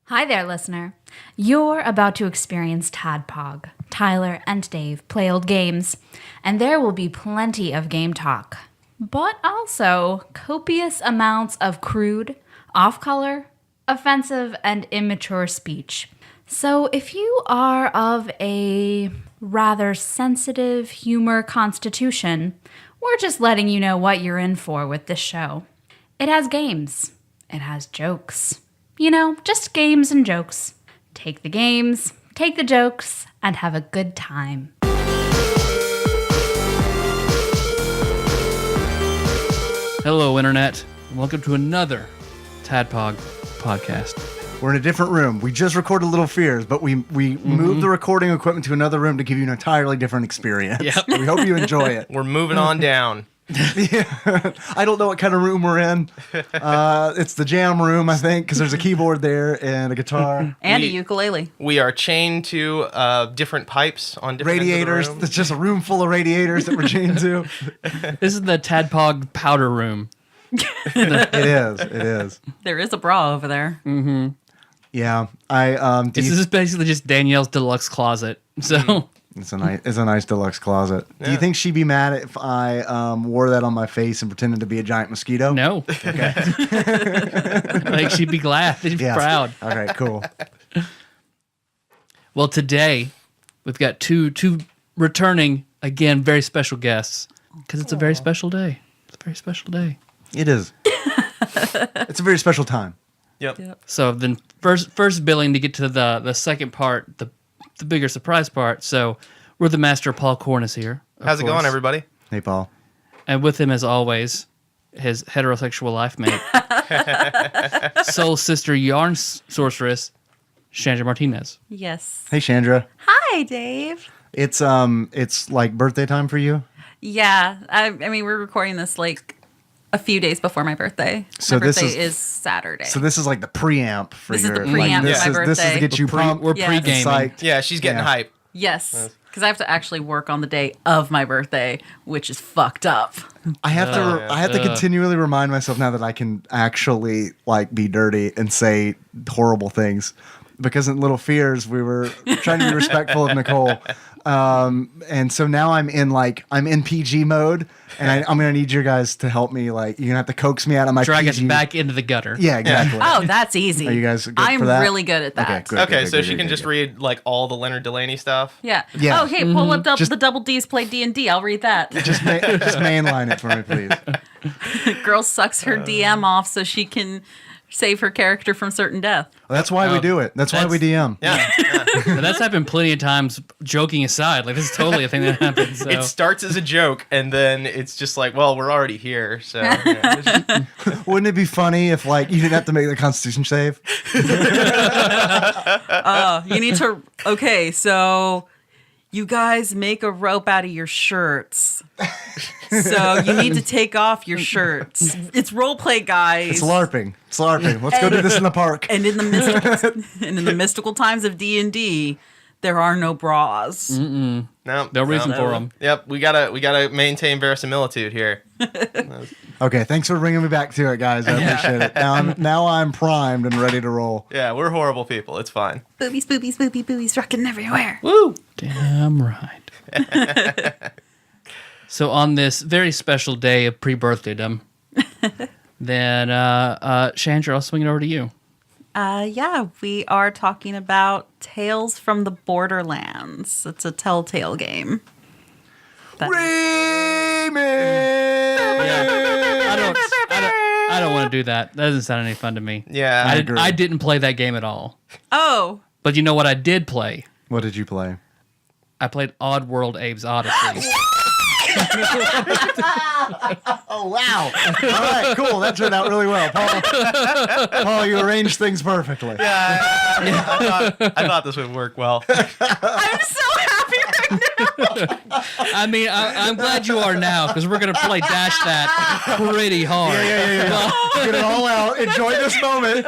Hi there, listener. You're about to experience TADPOG. Tyler and Dave play old games, and there will be plenty of game talk, but also copious amounts of crude, off-color, offensive, and immature speech. So if you are of a rather sensitive humor constitution, we're just letting you know what you're in for with this show. It has games. It has jokes. You know, just games and jokes. Take the games, take the jokes, and have a good time. Hello, Internet. Welcome to another TADPOG podcast. We're in a different room. We just recorded Little Fears, but we moved the recording equipment to another room to give you an entirely different experience. Yep. We hope you enjoy it. We're moving on down. Yeah. I don't know what kind of room we're in. It's the jam room, I think, because there's a keyboard there and a guitar. And a ukulele. We are chained to different pipes on different Radiators. ends of the room. It's just a room full of radiators that we're chained to. This is the TADPOG powder room. It is. There is a bra over there. Mm-hmm. Yeah. This is basically just Danielle's deluxe closet. So It's a nice deluxe closet. Yeah. Do you think she'd be mad if I wore that on my face and pretended to be a giant mosquito? no. Okay. Like, she'd be glad. She'd be Yeah. proud. All right, cool. Well, today we've got two returning, again, very special guests, because it's a very special day. It's a very special day. It is. It's a very special time. Yep. So then first billing to get to the second part, the bigger surprise part. So we're the Master Paul Corn here. How's it going, everybody? Hey, Paul. And with him, as always, his heterosexual life mate, soul sister Yarn Sorceress Chandra Martinez. Yes. Hey, Chandra. Hi, Dave. It's like birthday time for you. Yeah. I mean, we're recording this like a few days before my birthday. So my this birthday is- is Saturday. So this is like the preamp for This is your. the preamp this for my is this is to birthday. get you pumped. We're Yes. pre-gaming. Psyched. Yeah, she's getting Yeah. hype. yes. Because I have to actually work on the day of my birthday, which is fucked up. I have to. yeah. I have to continually remind myself now that I can actually like be dirty and say horrible things, because in Little Fears we were trying to be respectful of Nicole, and so now I'm in PG mode, and I'm gonna need you guys to help me. Like, you're gonna have to coax me out of my Drag us PG. back into the gutter. Yeah, exactly. Oh, that's easy. Are you guys good I'm for that? really good at that. Okay, good. Okay, so she can just read like all the Leonard Delaney stuff. Yeah. Yeah. Oh, hey, pull up Just- the Double D's play D&D. I'll read that. just mainline it for me, please. Girl sucks her DM off so she can save her character from certain death. Well, that's why we do it. That's why we DM. Yeah. Now, that's happened plenty of times, joking aside. Like, this is totally a thing that happens. So. It starts as a joke, and then it's just like, well, we're already here, so. Yeah. Wouldn't it be funny if like you didn't have to make the Constitution save? You need to. Okay, so you guys make a rope out of your shirts. So you need to take off your shirts. It's role play, guys. It's LARPing. Let's go do this in the park. And in the mystical times of D&D, there are no bras. No reason for them. Yep, we gotta maintain verisimilitude here. Okay, thanks for bringing me back to it, guys. I appreciate it. Now I'm primed and ready to roll. Yeah, we're horrible people. It's fine. Boobies, boobies, boobies, boobies, rocking everywhere. Woo! Damn right. So on this very special day of pre-birthdaydom, then Chandra, I'll swing it over to you. Yeah, we are talking about Tales from the Borderlands. It's a Telltale game. Remix! I don't want to do that. That doesn't sound any fun to me. Yeah. I agree. I didn't play that game at all. Oh, But you know what I did play? What did you play? I played Oddworld Abe's Oddysee. Oh, wow. All right, cool. That turned out really well. Paul, you arranged things perfectly. I thought this would work well. I'm so happy right now. I mean, I'm glad you are now, because we're going to play Dash That pretty hard. Yeah. Get it all out. Enjoy this moment.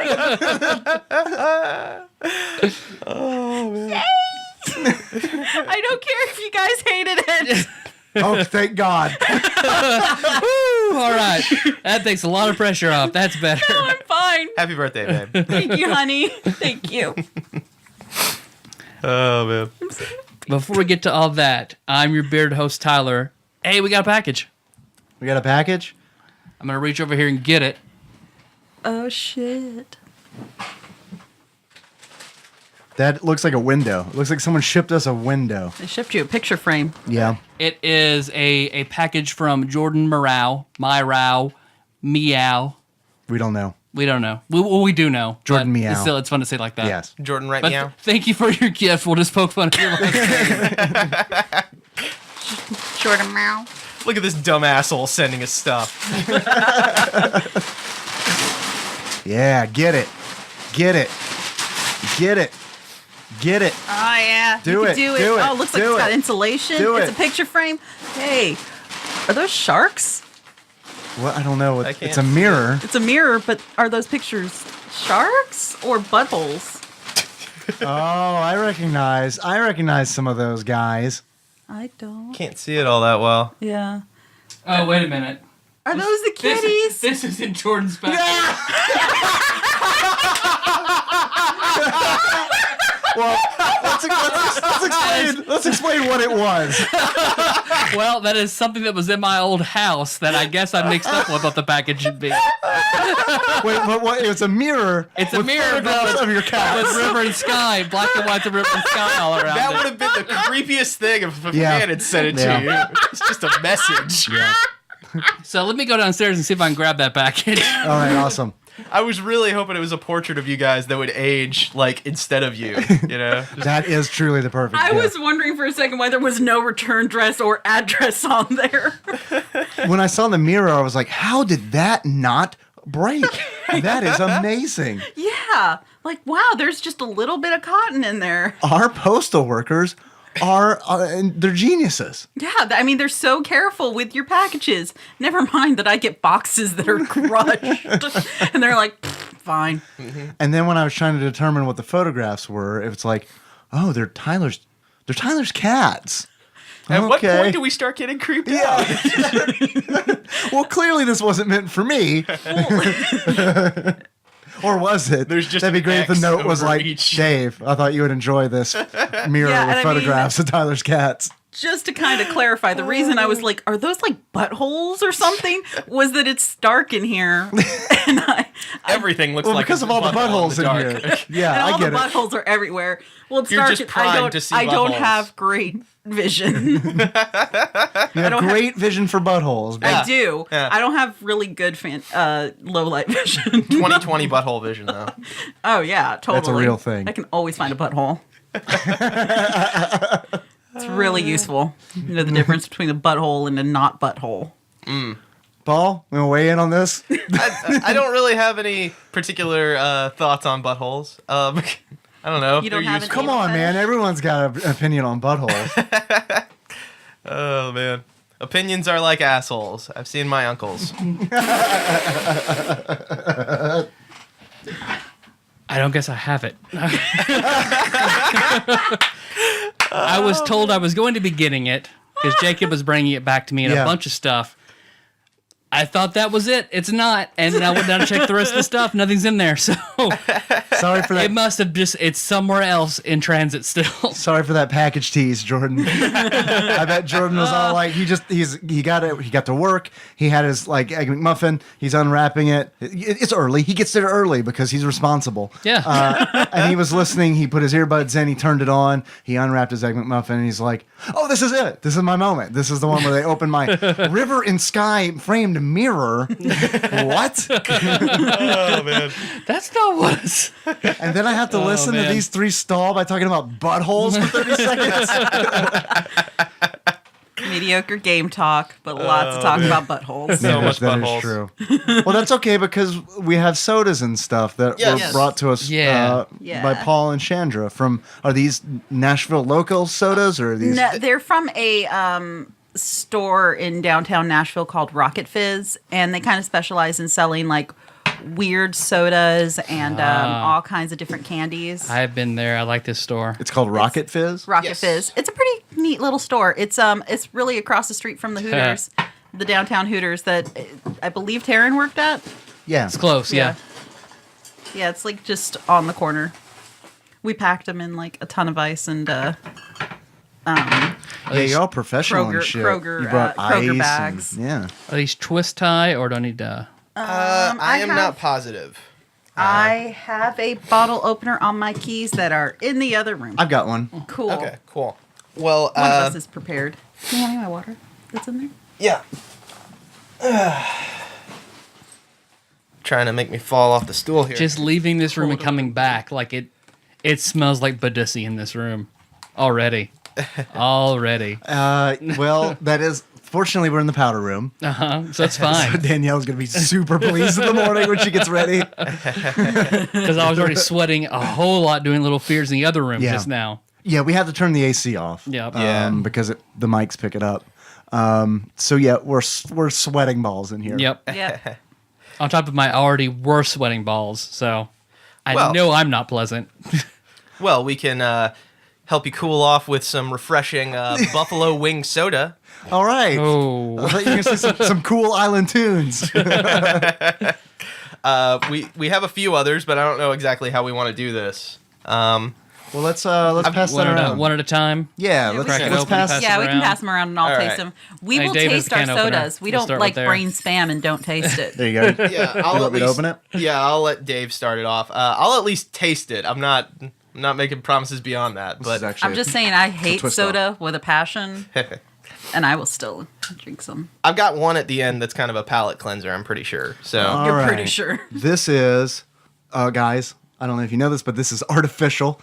I don't care if you guys hated it. Oh, thank God. Woo, all right. That takes a lot of pressure off. That's better. I'm fine. fine. Happy birthday, babe. Thank you, honey. Thank you. Oh, man. Before we get to all that, I'm your bearded host, Tyler. Hey, we got a package. We got a package? I'm going to reach over here and get it. Oh, shit. That looks like a window. It looks like someone shipped us a window. They shipped you a picture frame. Yeah. It is a package from Jordan Meow. We don't know. We don't know. We do know. Jordan but Meow. Still, it's fun to say it like that. Yes. Jordan, right But meow. thank you for your gift. We'll just poke fun at your last name. Jordan Meow. Look at this dumb asshole sending us stuff. Yeah, get it. Get it. Get it. Get it. Oh, yeah. Do You can it. Do it. Do it. Oh, it looks like Do it's got it. insulation. Do It's it. a picture frame. Hey, are those sharks? Well, I don't know. I can't It's a mirror. It's a mirror, but are those pictures sharks or buttholes? Oh, I recognize some of those guys. I don't. Can't see it all that well. Yeah. Oh, wait a minute. Are those the kitties? This is in Jordan's package. Well, let's explain what it was. Well, that is something that was in my old house that I guess I mixed up with what the package should be. Wait, but what? It's a mirror. It's a with mirror photographs of your with cats. river and sky, black and white, the river and sky all around That it. would have been the creepiest thing if a Yeah. man had sent it Yeah. to you. It's just a message. Yeah. So let me go downstairs and see if I can grab that package. All right. Awesome. I was really hoping it was a portrait of you guys that would age, like, instead of you, you know? Just- That is truly the perfect. I gift. was wondering for a second why there was no return dress or address on there. When I saw the mirror, I was like, "How did that not break? That is amazing." Yeah. Like, wow, there's just a little bit of cotton in there. Our postal workers are they're geniuses. Yeah, I mean, they're so careful with your packages. Never mind that I get boxes that are crushed. And they're like, fine. And then when I was trying to determine what the photographs were, it's like, "Oh, they're Tyler's cats." At what Okay. point do we start getting creeped out? Well, clearly this wasn't meant for me. Or was it? There's just That'd be great if the X note was over like, each. "Dave, I thought you would enjoy this mirror Yeah, and with I photographs of Tyler's cats." Just to kind of clarify, the reason I was like, are those like buttholes or something? Was that it's dark in here. And Everything looks Well, like because a of all the butthole buttholes the dark. in here. Yeah, and I all get the it. buttholes are everywhere. Well, it's You're dark. just primed to see I don't buttholes. have great vision. You have great vision for buttholes. But I do. Yeah. I don't have really good low light vision. 20/20 butthole vision, though. Oh yeah, totally. real thing. I can always find a butthole. It's really useful. You know the difference between a butthole and a not butthole. Paul, you want to weigh in on this? I don't really have any particular thoughts on buttholes. I don't know. You don't They're have useful. Come on, man. Everyone's got an opinion on buttholes. Oh, man. Opinions are like assholes. I've seen my uncles. I don't guess I have it. I was told I was going to be getting it because Jacob was bringing it back to me and Yeah. a bunch of stuff. I thought that was it. It's not. And then I went down to check the rest of the stuff. Nothing's in there. So Sorry for that. it must have just, it's somewhere else in transit still. Sorry for that package tease, Jordan. I bet Jordan was all like, he got it. He got to work. He had his like egg McMuffin. He's unwrapping it. It's early. He gets there early because he's responsible. Yeah. And he was listening. He put his earbuds in. He turned it on. He unwrapped his egg McMuffin, and he's like, "Oh, this is it. This is my moment. This is the one where they open my river and sky framed mirror." What? Oh, man. That's not what it's. And then I have to listen to man. these three stall by talking about buttholes for 30 seconds. Mediocre game talk, but lots of talk about buttholes. So much that buttholes. is true. Well, that's okay because we have sodas and stuff that Yes. were brought to us Yeah. by Paul and Chandra. Are these Nashville local sodas or are these? No, they're from a store in downtown Nashville called Rocket Fizz, and they kind of specialize in selling like weird sodas and all kinds of different candies. I've been there. I like this store. It's called Rocket Fizz. Rocket Yes. Fizz. It's a pretty neat little store. It's really across the street from the Hooters, the downtown Hooters that I believe Taryn worked at. Yeah. It's close. Yeah. Yeah, it's like just on the corner. We packed them in like a ton of ice and Yeah, you're all professional and Kroger- shit. Kroger, you brought Kroger ice bags. And, yeah. Are these twist tie or do I need to? I am have- not positive. I have a bottle opener on my keys that are in the other room. I've got one. Cool. Okay, cool. Well, One of us is prepared. Can you hand me my water that's in there? yeah. Trying to make me fall off the stool here. Just leaving this room and coming back, like it smells like Paducah in this room already. Already. Well, that is. Fortunately, we're in the powder room. So it's So fine. Danielle's going to be super pleased in the morning when she gets ready. Because I was already sweating a whole lot doing little fears in the other room Yeah. just now. Yeah, we have to turn the AC off. Yep. Yeah. Because the mics pick it up. So yeah, we're sweating balls in here. Yep. Yeah. On top of my already worse sweating balls. So I Well- know I'm not pleasant. Well, we can help you cool off with some refreshing buffalo wing soda. All right. Oh. I thought you were going to say some cool island tunes. We have a few others, but I don't know exactly how we want to do this. Well, let's pass that around. One at a time. Yeah, we let's, Crack it let's open, pass. pass it Yeah, we can around. pass them around and I'll All taste right. them. We Hey, will David has taste the our can opener. sodas. We We'll don't start like right there. brain spam and don't taste it. There you go. Yeah, You I'll want at me to least open it? Yeah, I'll let Dave start it off. I'll at least taste it. I'm not making promises beyond that, This is but actually I'm just saying I hate twist soda with a passion, and I will still drink some. I've got one at the end that's kind of a palate cleanser. I'm pretty sure. So All You're right. pretty sure. This is, guys, I don't know if you know this, but this is artificial.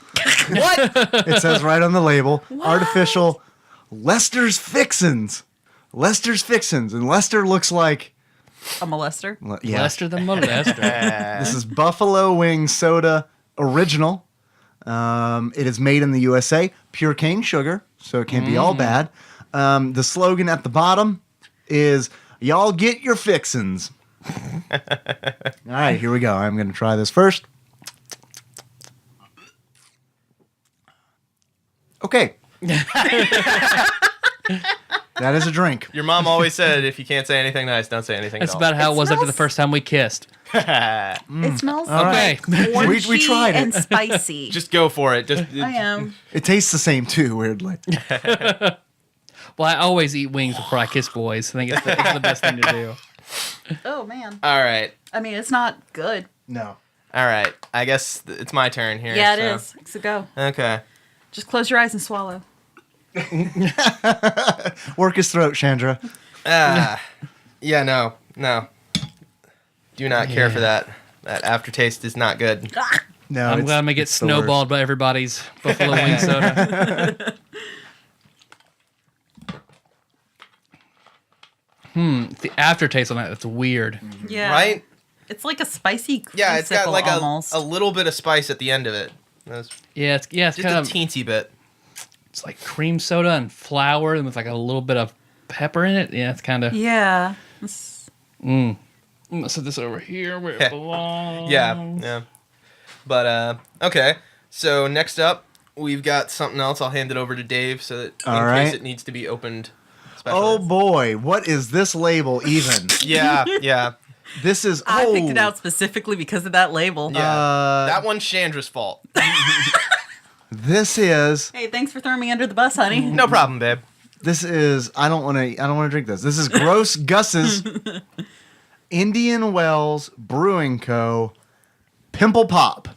what? It says right on the label, artificial Lester's Fixins. Lester's Fixins. And Lester looks like, A molester. yeah, Lester the molester. this is Buffalo Wing Soda Original. It is made in the USA, pure cane sugar, so it can't be all bad. The slogan at the bottom is, y'all get your fixins. All right, here we go. I'm going to try this first. Okay. That is a drink. Your mom always said, if you can't say anything nice, don't say anything That's at all. about how it was after the smells- first time we kissed. It smells All right. like We orangey tried it. and spicy. Just go for it. Just I am. It tastes the same too, weirdly. Well, I always eat wings before I kiss boys. I think it's the best thing to do. Oh man. All right. I mean, it's not good. No. All right. I guess it's my turn here. Yeah, it so. is. So go. Okay. Just close your eyes and swallow. Work his throat, Chandra. Yeah, no. Do not care for that. That aftertaste is not good. No, I'm it's- glad I'm going to get it's the worst. snowballed by everybody's buffalo wing soda. The aftertaste on that's weird. Yeah. Right? It's like a spicy Yeah, it's got creamsicle like almost. a little bit of spice at the end of it. That's It's just kind a of teensy bit. it's like cream soda and flour and with like a little bit of pepper in it. Yeah, it's kind of. Yeah. It's- I'm gonna set this over here where it belongs. Yeah. But okay. So next up, we've got something else. I'll hand it over to Dave so that in All case right. it needs to be opened. Oh Special. boy, what is this label even? Yeah. This is. I picked oh, it out specifically because of that label. Yeah. That one's Chandra's fault. This is. Hey, thanks for throwing me under the bus, honey. No problem, babe. This is. I don't want to drink this. This is Gross Gus's Indian Wells Brewing Co. Pimple Pop.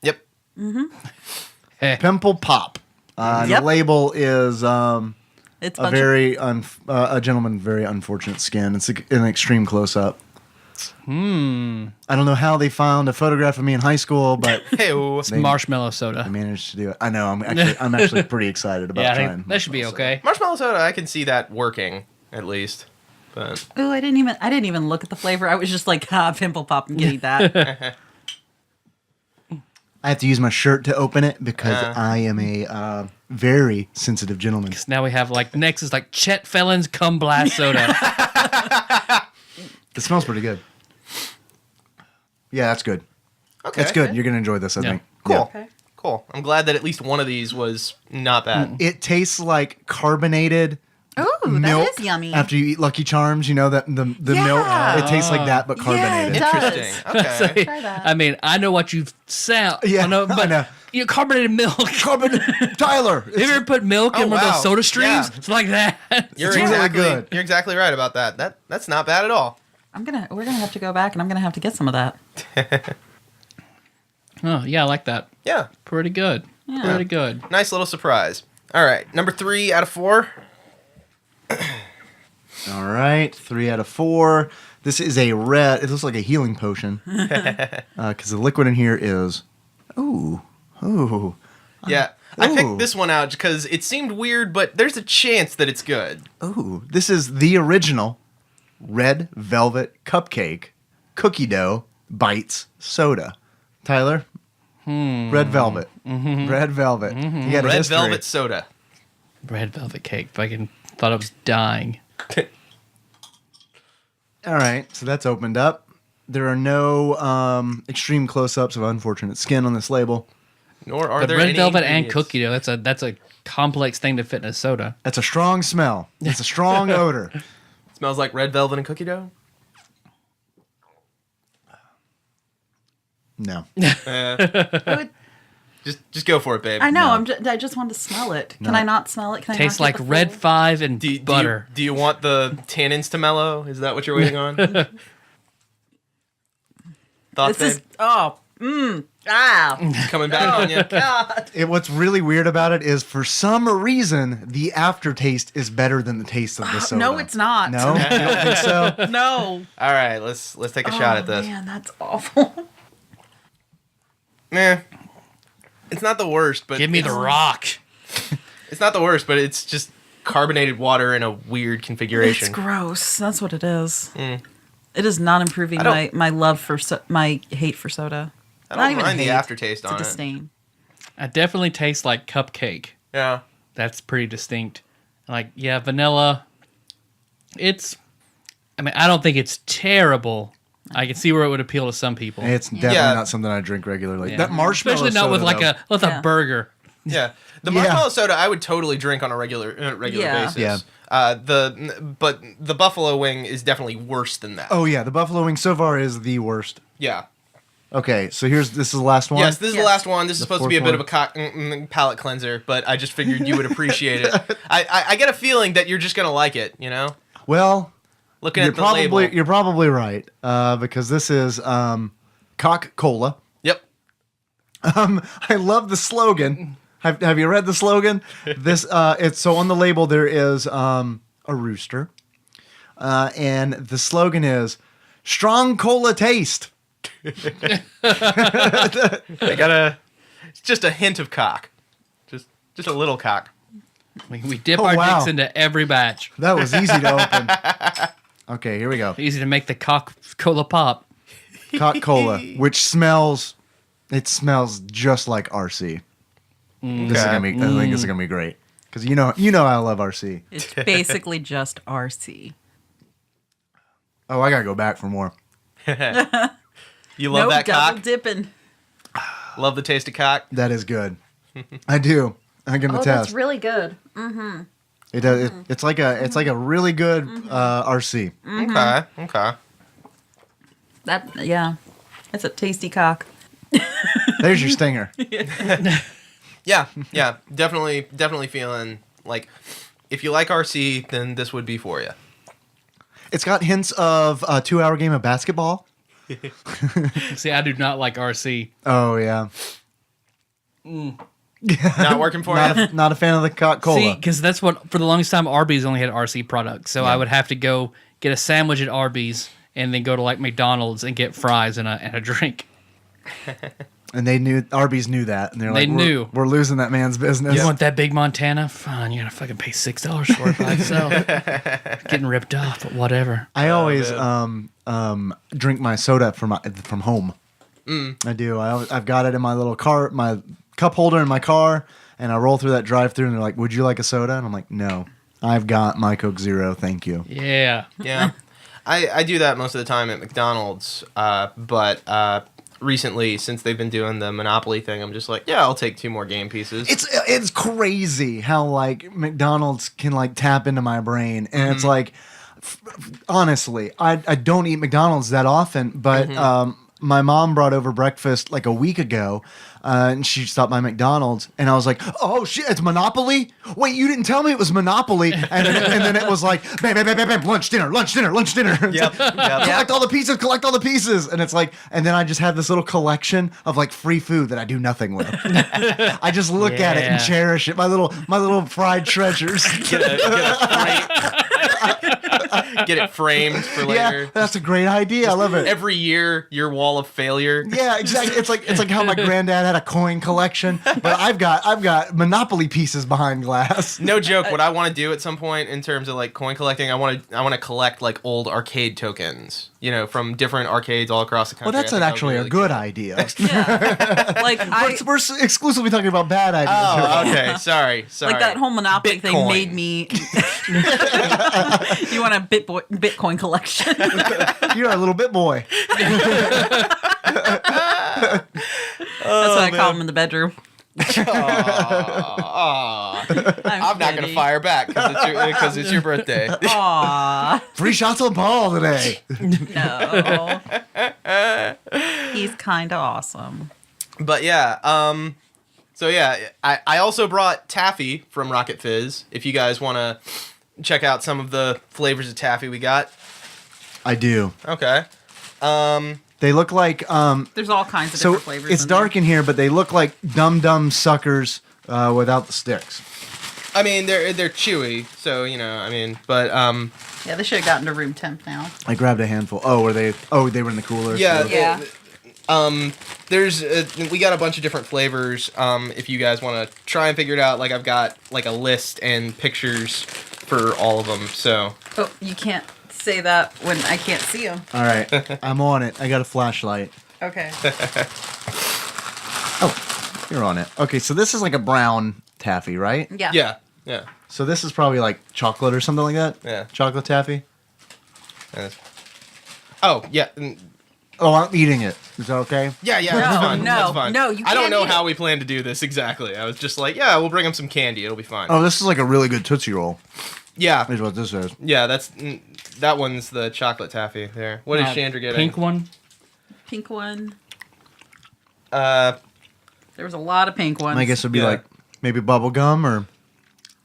Yep. Pimple Pop. Yep. The label is It's a bunch of- very a gentleman, very unfortunate skin. It's an extreme close up. I don't know how they found a photograph of me in high school, but Hey. Marshmallow I soda. managed to do it. I know. I'm actually pretty excited about Yeah, I trying. think that should be okay. Marshmallow soda, I can see that working at least. But Ooh, I didn't even look at the flavor. I was just like, pimple pop, I'm getting that. I have to use my shirt to open it because I am a very sensitive gentleman. Now we have like next is like Chet Felon's Cum Blast soda. It smells pretty good. Yeah, that's good. okay. It's good. You're gonna enjoy this, I Yeah. think. Cool. Yeah. Okay. Cool. I'm glad that at least one of these was not bad. It tastes like carbonated Ooh, milk that is yummy. after you eat Lucky Charms. You know that the milk, Yeah. it tastes like that but carbonated. it does. Interesting. Okay. Try that. I mean, I know what you sound. Yeah, I know, but I know. You know, carbonated milk. Tyler, Have you ever put milk in Oh, one of wow. those soda streams? Yeah. It's like that. You're It's really exactly good. You're exactly right about that. That's not bad at all. We're gonna have to go back and I'm gonna have to get some of that. Oh, yeah, I like that. Yeah. Pretty good. Pretty good. Nice little surprise. All right. Number 3 out of 4. All right, 3 out of 4. This is a red. It looks like a healing potion because the liquid in here is. Ooh. Yeah. I Ooh. picked this one out because it seemed weird, but there's a chance that it's good. Ooh. This is the original red velvet cupcake cookie dough bites soda. Tyler. Red velvet. Red velvet. You got a Red history. velvet soda. Red velvet cake. Fucking thought I was dying. All right, so that's opened up. There are no extreme close-ups of unfortunate skin on this label. Nor are But there red any velvet and ingredients. cookie dough, that's a complex thing to fit in a soda. That's a strong smell. It's a strong odor. Smells like red velvet and cookie dough. No. Just go for it, babe. I know. No. I just wanted to smell it. Can No. I not smell it? Can I Tastes not like get the Red full- 5 and Do butter. you want the tannins to mellow? Is that what you're waiting on? Thoughts, This is babe? Coming back on you. God. What's really weird about it is for some reason the aftertaste is better than the taste of the soda. No, it's not. No, you don't think so? No. All right, let's take a shot at this. Man, that's awful. Meh. It's not the worst, but Give me the rock. It's not the worst, but it's just carbonated water in a weird configuration. It's gross. That's what it is. It is not improving I don't- my love for my hate for soda. I Not don't even mind the hate. aftertaste It's a on it. disdain. It definitely tastes like cupcake. Yeah. That's pretty distinct. Like, yeah, vanilla. I mean, I don't think it's terrible. I can see where it would appeal to some people. It's definitely Yeah. not something I drink regularly. Yeah. That marshmallow Especially not with soda, like though. a burger. Yeah. The Yeah. marshmallow soda I would totally drink on a regular Yeah. basis. Yeah. But the buffalo wing is definitely worse than that. Oh yeah, the buffalo wing so far is the worst. Yeah. Okay, so this is the last one. Yes, this is the Yes. last one. This is The supposed to be a fourth bit of a palate cleanser, but I just figured you would appreciate it. I get a feeling that you're just gonna like it. You know, Well, looking you're at the label. probably right because this is Coca-Cola. Yep. I love the slogan. Have you read the slogan? This it's so on the label there is a rooster, and the slogan is "Strong Cola Taste." I got it's just a hint of cock, just a little cock. We dip Oh, our wow. dicks into every batch. That was easy to open. Okay, here we go. Easy to make the Coca-Cola pop. Coca-Cola, which smells just like RC. This is gonna be. I think this is gonna be great because you know I love RC. It's basically just RC. Oh, I gotta go back for more. You love No that double cock? dipping. Love the taste of cock? That is good. I do. I can attest. really good. It does. It's like a really good RC. Okay. It's a tasty cock. There's your stinger. Yeah. Definitely feeling like if you like RC, then this would be for you. It's got hints of a 2-hour game of basketball. See, I do not like RC. Oh yeah. Not working for you? Not a fan of the Coca-Cola. See, because that's what, for the longest time, Arby's only had RC products. So I would have to go get a sandwich at Arby's and then go to like McDonald's and get fries and a drink. And Arby's knew that, and they're They like, knew. we're losing that man's business. You want that big Montana? Fine, you're gonna fucking pay $6 for it by itself. Getting ripped off, but whatever. I always drink my soda from home. I do. I've got it in my little car, my cup holder in my car, and I roll through that drive-through, and they're like, "Would you like a soda?" And I'm like, "No, I've got my Coke Zero, thank you." Yeah. Yeah. I do that most of the time at McDonald's, but recently, since they've been doing the Monopoly thing, I'm just like, yeah, I'll take 2 more game pieces. It's crazy how like McDonald's can like tap into my brain, and it's like, honestly, I don't eat McDonald's that often, but my mom brought over breakfast like a week ago. And she stopped by McDonald's, and I was like, "Oh shit, it's Monopoly! Wait, you didn't tell me it was Monopoly!" And then it was like, "Bam, bam, bam, bam, bam, lunch, dinner, lunch, dinner, lunch, dinner." Yep. Collect all the pieces, collect all the pieces, and it's like, and then I just have this little collection of like free food that I do nothing with. I just look at it and Yeah. cherish it. My little fried treasures. Get it framed for Yeah, later. that's a great idea. I love it. Every year, your wall of failure. Yeah, exactly. It's like how my granddad had a coin collection, but I've got Monopoly pieces behind glass. No joke. What I want to do at some point in terms of like coin collecting, I want to collect like old arcade tokens. You know, from different arcades all across the country. Well, that's I think that would actually be a really good cool. idea. Like We're exclusively talking about bad ideas. Oh, okay. Sorry. like that whole Monopoly thing Bitcoin. made me. You want a Bitcoin collection? You're a little bit boy. That's what I call him in the bedroom. I'm not gonna fire back because it's your birthday. Aw, Free shots on Paul today. no. He's kind of awesome. But yeah, so yeah, I also brought taffy from Rocket Fizz. If you guys want to check out some of the flavors of taffy we got. I do. Okay. They look like There's all kinds of so different flavors. it's dark in here, but they look like dum suckers without the sticks. I mean, they're chewy, so you know. I mean, but Yeah, they should have gotten to room temp now. I grabbed a handful. Oh, were they? Oh, they were in the cooler. yeah, So- Yeah. There's we got a bunch of different flavors. If you guys want to try and figure it out, like I've got like a list and pictures for all of them. So Oh, you can't say that when I can't see them. All right, I'm on it. I got a flashlight. Okay. Oh, you're on it. Okay, so this is like a brown taffy, right? Yeah. yeah. So this is probably like chocolate or something like that. Yeah. Chocolate taffy. Oh yeah. Oh, I'm eating it. Is that okay? Yeah, that's fine. no, that's fine. no, you I don't can't know eat how it. we plan to do this exactly. I was just like, yeah, we'll bring him some candy. It'll be fine. Oh, this is like a really good Tootsie Roll. Yeah, Is what this is. yeah. That one's the chocolate taffy there. What is Chandra getting? Pink one. Pink one. Uh, There was a lot of pink ones. My guess would be Yeah. like maybe bubble gum or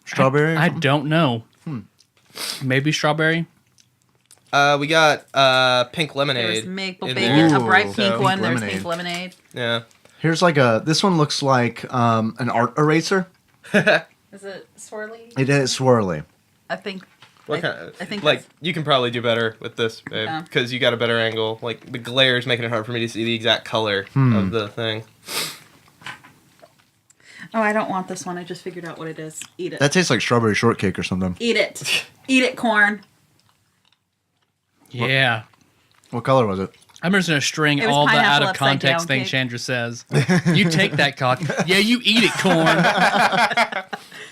strawberry. or I something? don't know. Maybe strawberry. we got pink There lemonade. was maple in bacon, there. a bright Ooh, pink so- one. Pink There's lemonade. pink lemonade. Yeah. Here's like this one looks like an art eraser. Is it swirly? It is swirly. I think. What I, kind of, I think like that's- you can probably do better with this, babe, Yeah. because you got a better angle. Like the glare is making it hard for me to see the exact color Hmm. of the thing. Oh, I don't want this one. I just figured out what it is. Eat it. That tastes like strawberry shortcake or something. Eat it. Eat it, corn. Yeah. What color was it? I'm just gonna string It was all the pineapple out of upside context down things cake. Chandra says. You take that cock. Yeah, you eat it, corn.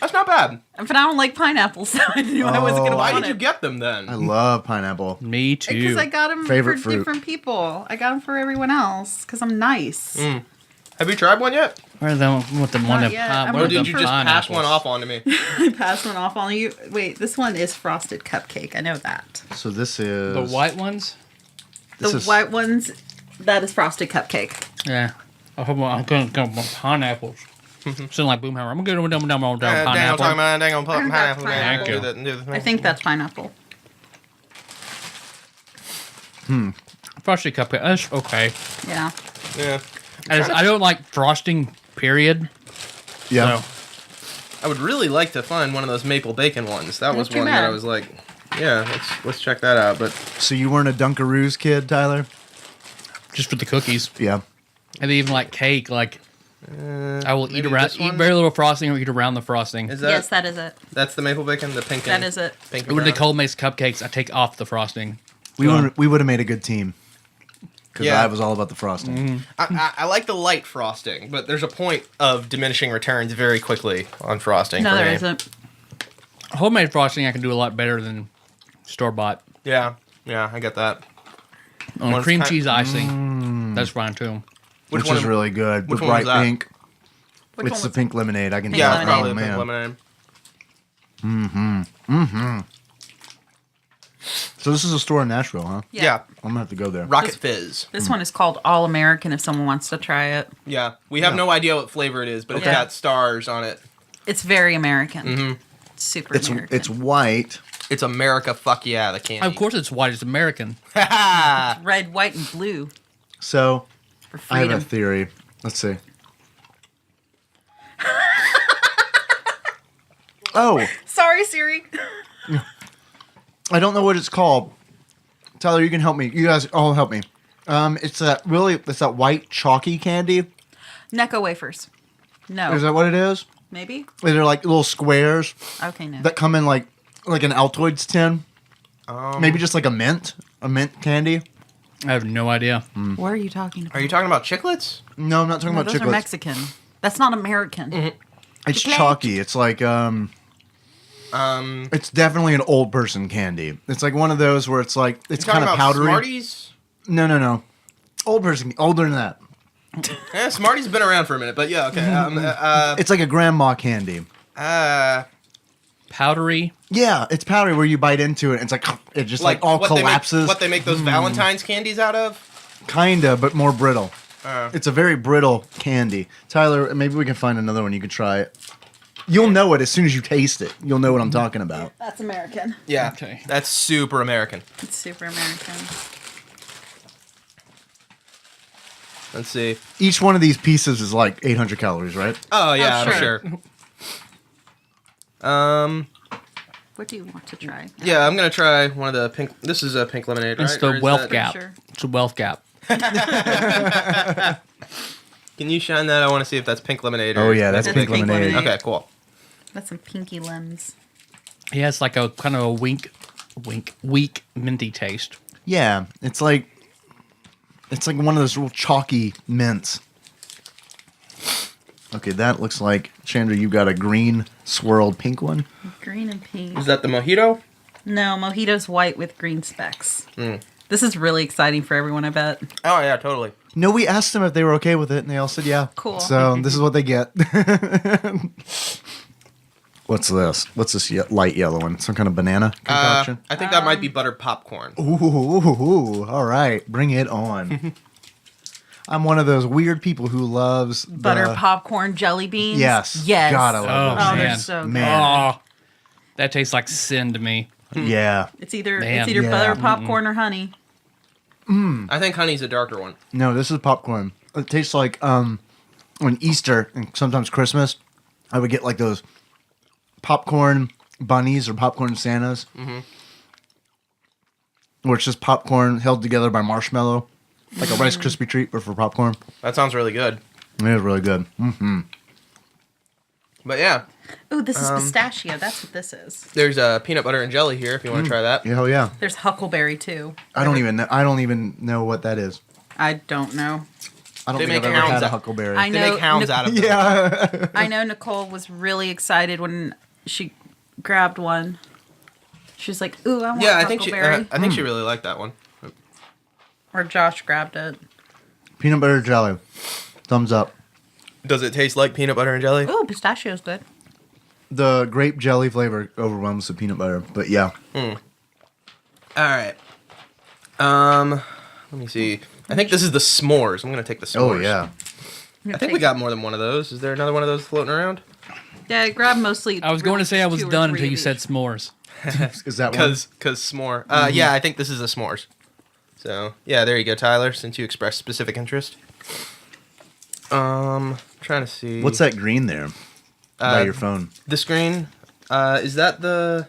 That's not bad. But I don't like pineapple, so I knew I wasn't going to Why want did you it. get them then? I love pineapple. Me too. Because I got them Favorite for fruit. different people. I got them for everyone else because I'm nice. Have you tried one yet? Where the with the one of yet. I'm Or looking did you for just pass pineapples? one off onto me? I passed one off on you. Wait, this one is frosted cupcake. I know that. So this is The white ones? This The is- white ones, that is frosted cupcake. Yeah. I'm gonna go with pineapples. Sound like Boomhauer. I'm gonna go down Dang, I'm pineapple. talking about dang, I'm I putting think that's pineapple down. pineapple. Do the thing. I think that's pineapple. Frosted cupcake. That's okay. Yeah. Yeah. I don't like frosting. Period. yeah. So I would really like to find one of those maple bacon ones. That was Not too one that I bad. was like, yeah, let's check that out. But So you weren't a Dunkaroos kid, Tyler? just for the cookies. Yeah. And even like cake. Like I will eat maybe around, this eat one? very little frosting or eat around the frosting. is that Yes, that is it. that's the maple bacon, the pink? That and- is it. Pink and When brown? Nicole makes cupcakes, I take off the frosting. We would have made a good team. Because Yeah. I was all about the frosting. I like the light frosting, but there's a point of diminishing returns very quickly on frosting. No, for there me. isn't. Homemade frosting I can do a lot better than store bought. Yeah, I get that. On One's cream kind- cheese icing. That's fine too. Which one is really good. which The one was bright that? pink. Which It's one the was pink lemonade. I can Pink tell. Yeah, lemonade. probably Oh, the pink man. lemonade. So this is a store in Nashville, huh? Yeah. I'm gonna have to go there. Rocket Fizz. This one is called All American if someone wants to try it. Yeah. We have no idea what flavor it is, but it's Okay. got stars on it. It's very American. It's super It's American. it's white. It's America, fuck yeah, the candy. Of course, it's white. It's American. red, white, and blue So for I have a freedom. theory. Let's see. Oh, Sorry, Siri. I don't know what it's called. Tyler, you can help me. You guys all help me. It's that white chalky candy. Necco wafers. No. Is that what it is? Maybe? They're like little squares Okay, no. that come in like an Altoids tin. Um, Maybe just like a mint candy. I have no idea. What are you talking about? Are you talking about chiclets? No, I'm not talking No, about those are chiclets. Mexican. That's not American. It's chalky. It's like it's definitely an old person candy. It's like one of those where it's like it's You talking kind of about powdery. Smarties? No. Old person, older than that. Smarties been around for a minute, but yeah, okay. It's like a grandma candy. Powdery. Yeah, it's powdery where you bite into it. And it's like it just like all what collapses. What they make those Valentine's candies out of? Kinda, but more brittle. It's a very brittle candy. Tyler, maybe we can find another one. You could try it. You'll know it as soon as you taste it. You'll know what I'm talking about. That's American. Yeah. Okay. That's super American. It's super American. Let's see. Each one of these pieces is like 800 calories, right? Oh yeah, Oh, for sure. sure. What do you want to try? Yeah, I'm gonna try one of the pink. This is a pink lemonade, right? It's Or the is wealth that- gap. Sure. It's a wealth gap. Can you shine that? I want to see if that's pink lemonade. Or Oh yeah, that's That's pink pink lemonade. lemonade. Okay, cool. That's some pinky limbs. He has like a kind of a weak minty taste. Yeah, it's like one of those real chalky mints. Okay, that looks like Chandra. You got a green swirled pink one. Green and pink. Is that the mojito? No, mojito's white with green specks. This is really exciting for everyone, I bet. Oh yeah, totally. No, we asked them if they were okay with it, and they all said yeah. Cool. So this is what they get. What's this? What's this light yellow one? Some kind of banana concoction? I think that might be buttered popcorn. Ooh, all right, bring it on. I'm one of those weird people who loves Butter the, popcorn jelly beans. Yes. Yes. God, I love Oh, those. Oh, they're man. so good. Man. Oh, that tastes like sin to me. Yeah. It's either Man. it's either Yeah. butter popcorn or honey. I think honey's a darker one. No, this is popcorn. It tastes like on Easter and sometimes Christmas, I would get like those popcorn bunnies or popcorn Santas. Where it's just popcorn held together by marshmallow. Like a Rice Krispie treat, but for popcorn. That sounds really good. It is really good. But yeah, Ooh, this is pistachio. That's what this is. there's peanut butter and jelly here if you want to try that. Yeah, hell yeah. There's huckleberry too. I don't even know what that is. I don't know. I don't They think I've make ever hounds had a out- huckleberry. I They know. make hounds out of them. yeah. I know Nicole was really excited when she grabbed one. She was like, "Ooh, I want Yeah, I think huckleberry." she really liked that one. Or Josh grabbed it. Peanut butter jelly. Thumbs up. Does it taste like peanut butter and jelly? Ooh, pistachio's good. The grape jelly flavor overwhelms the peanut butter, but yeah. All right. Let me see. I think this is the s'mores. I'm gonna take the s'mores. Oh yeah. I think we got more than one of those. Is there another one of those floating around? Yeah, I grabbed mostly. I was going to say I was two or done three until you of said each. s'mores. Is that one? Cause s'more. Yeah, I think this is a s'mores. So yeah, there you go, Tyler. Since you expressed specific interest. Trying to see. What's that green there? By your phone. The screen. Is that the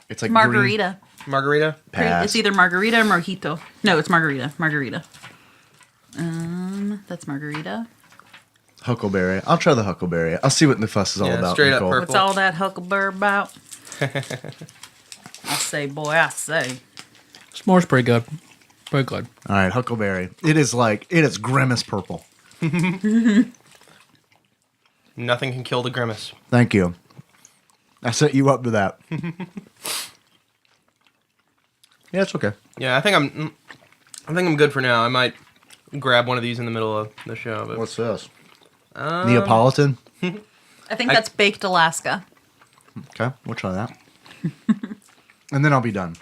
It's like Margarita. margarita? Pass. It's either margarita or mojito. No, it's margarita. Margarita. That's margarita. Huckleberry. I'll try the huckleberry. I'll see what the fuss is all Yeah, about. straight up Nicole. purple. What's all that huckleberry about? I say, boy, I say. S'mores pretty good. Pretty good. All right, huckleberry. It is grimace purple. Nothing can kill the grimace. Thank you. I set you up to that. Yeah, it's okay. Yeah, I think I'm good for now. I might grab one of these in the middle of the show. But What's this? Neapolitan? I think that's baked Alaska. Okay, we'll try that. And then I'll be done.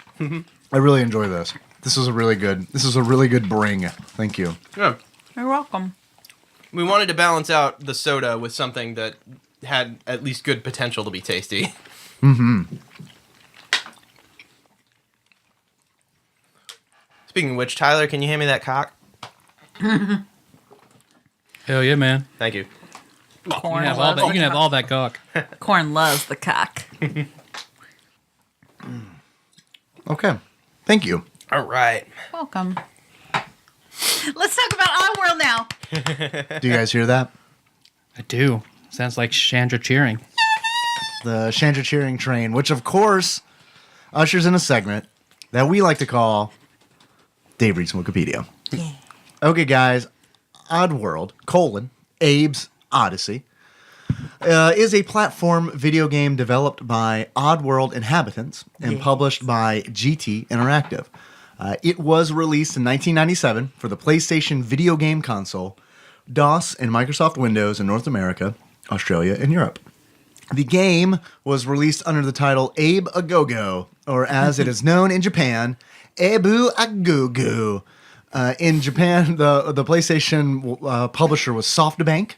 I really enjoy this. This is a really good bring. Thank you. yeah. You're welcome. We wanted to balance out the soda with something that had at least good potential to be tasty. Speaking of which, Tyler, can you hand me that cock? Hell yeah, man. Thank you. You Corn can have all loves that. You can have all that cock. Corn loves the cock. Okay. Thank you. All right. Welcome. Let's talk about Oddworld now. Do you guys hear that? I do. Sounds like Chandra cheering. The Chandra cheering train, which of course ushers in a segment that we like to call Dave Reads Wikipedia. Yeah. Okay, guys. Oddworld, Abe's Oddysee, is a platform video game developed by Oddworld inhabitants and published by GT Interactive. It was released in 1997 for the PlayStation video game console, DOS, and Microsoft Windows in North America, Australia, and Europe. The game was released under the title Abe A Go-Go, or as it is known in Japan, Ebu A Go-Go. In Japan, the PlayStation publisher was SoftBank,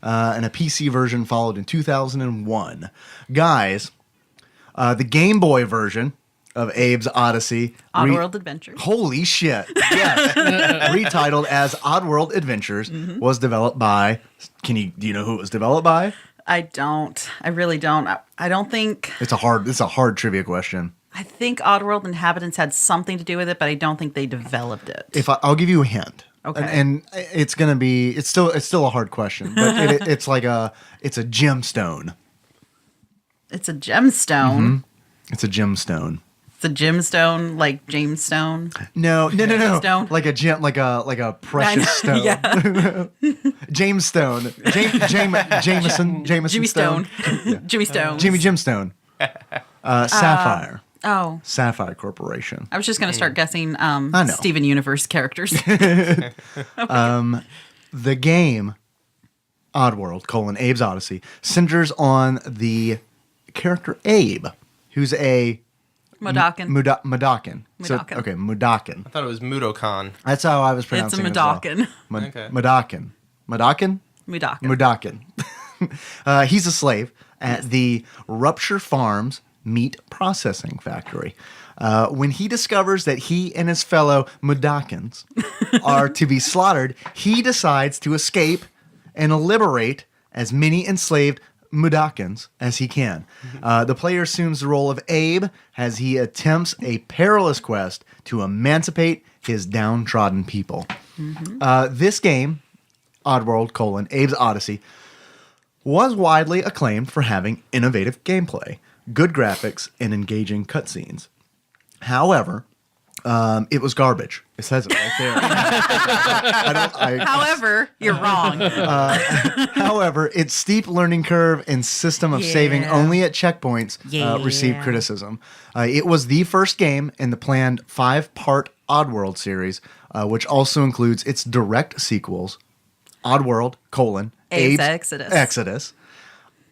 and a PC version followed in 2001. Guys, the Game Boy version of Abe's Oddysee. Oddworld Adventures. Holy shit. Yes. Retitled as Oddworld Adventures, was developed by... do you know who it was developed by? I don't. I really don't. I don't think... It's a hard trivia question. I think Oddworld inhabitants had something to do with it, but I don't think they developed it. I'll give you a hint. Okay. And it's gonna be... It's still a hard question, but it's a gemstone. It's a gemstone. It's a gemstone. It's a gemstone, like Jamestone. No. Stone? Like a gem, like a precious stone. Yeah. James Stone. Jameson Jimmy Stone. Stone. Jimmy Stone. Jimmy Gemstone. Sapphire. Oh. Sapphire Corporation. I was just going to start guessing know. Steven Universe characters. The game, Oddworld, Abe's Oddysee, centers on the character Abe, who's a... Modakin. Mudakin. So, Mudakin. okay, Mudakin. I thought it was Mudokan. That's how I was It's a pronouncing it. Modakin. Okay. Mudakin. Mudakin? Mudakin. Mudakin. He's a slave at the Rupture Farms meat processing factory. When he discovers that he and his fellow Mudakins are to be slaughtered, he decides to escape and liberate as many enslaved Mudakins as he can. The player assumes the role of Abe as he attempts a perilous quest to emancipate his downtrodden people. This game, Oddworld, Abe's Oddysee, was widely acclaimed for having innovative gameplay, good graphics, and engaging cutscenes. However, it was garbage. It says it right there. However, you're wrong. However, its steep learning curve and system of saving only at checkpoints received criticism. It was the first game in the planned 5-part Oddworld series, which also includes its direct sequels, Oddworld, Abe's Exodus.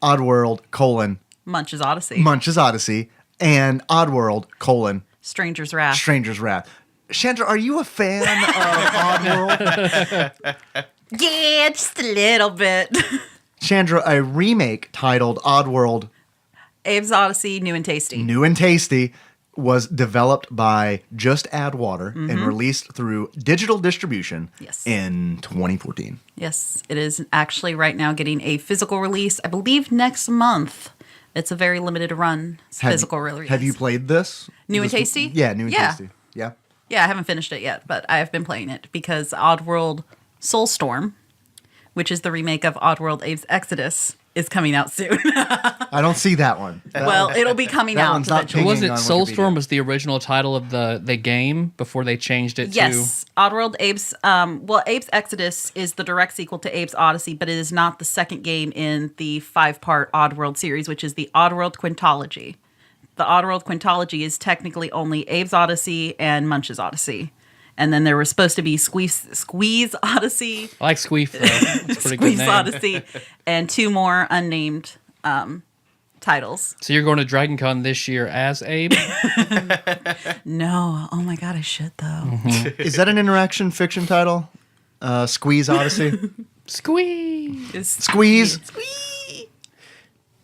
Oddworld, Munch's Odyssey. Munch's Odyssey, and Oddworld, Stranger's Wrath. Stranger's Wrath. Chandra, are you a fan of Oddworld? Yeah, just a little bit. Chandra, a remake titled Oddworld Abe's Odyssey, New and Tasty. New and Tasty was developed by Just Add Water and released through digital distribution in 2014. Yes, it is actually right now getting a physical release. I believe next month. It's a very limited run physical release. Have you played this? New and Tasty? Yeah, New and Tasty. Yeah. Yeah, I haven't finished it yet, but I have been playing it because Oddworld Soulstorm, which is the remake of Oddworld Abe's Exodus, is coming out soon. I don't see that one. Well, it'll be coming that out one's not eventually. pinging Was it on Soulstorm Wikipedia. was the original title of the game before they changed it Yes, Oddworld Abe's Abe's Exodus is the direct sequel to Abe's Odyssey, but it is not the second game in the 5-part Oddworld series, which is the Oddworld Quintology. The Oddworld Quintology is technically only Abe's Odyssey and Munch's Odyssey. And then there was supposed to be Squeeze Oddysee, I like Squeef, though. It's a pretty good Squeeze name. Oddysee, and 2 more unnamed titles. So you're going to Dragon Con this year as Abe? No. Oh my God, I should though. Is that an interaction fiction title? Squeeze Odyssey? Squeeze! Squeeze? Squeeze.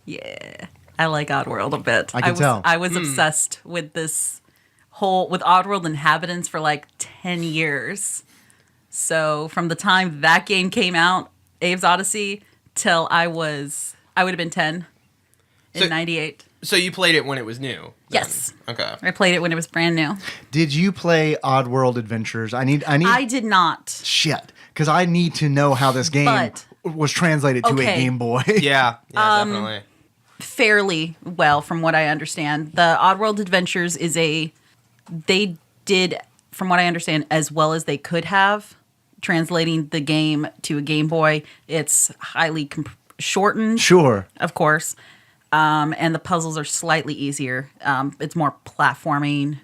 Yeah. I like Oddworld a bit. I can tell. I was obsessed with with Oddworld inhabitants for like 10 years. So from the time that game came out, Abe's Oddysee, till I would have been 10 in 98. So you played it when it was new? then? Yes. Okay. I played it when it was brand new. Did you play Oddworld Adventures? I did not. Shit. Because I need to know how this game But- was translated to a Okay. Game Boy. Yeah, definitely. Fairly well, from what I understand. The Oddworld Adventures they did, from what I understand, as well as they could have, translating the game to a Game Boy. It's highly shortened, Sure. of course, and the puzzles are slightly easier. It's more platforming.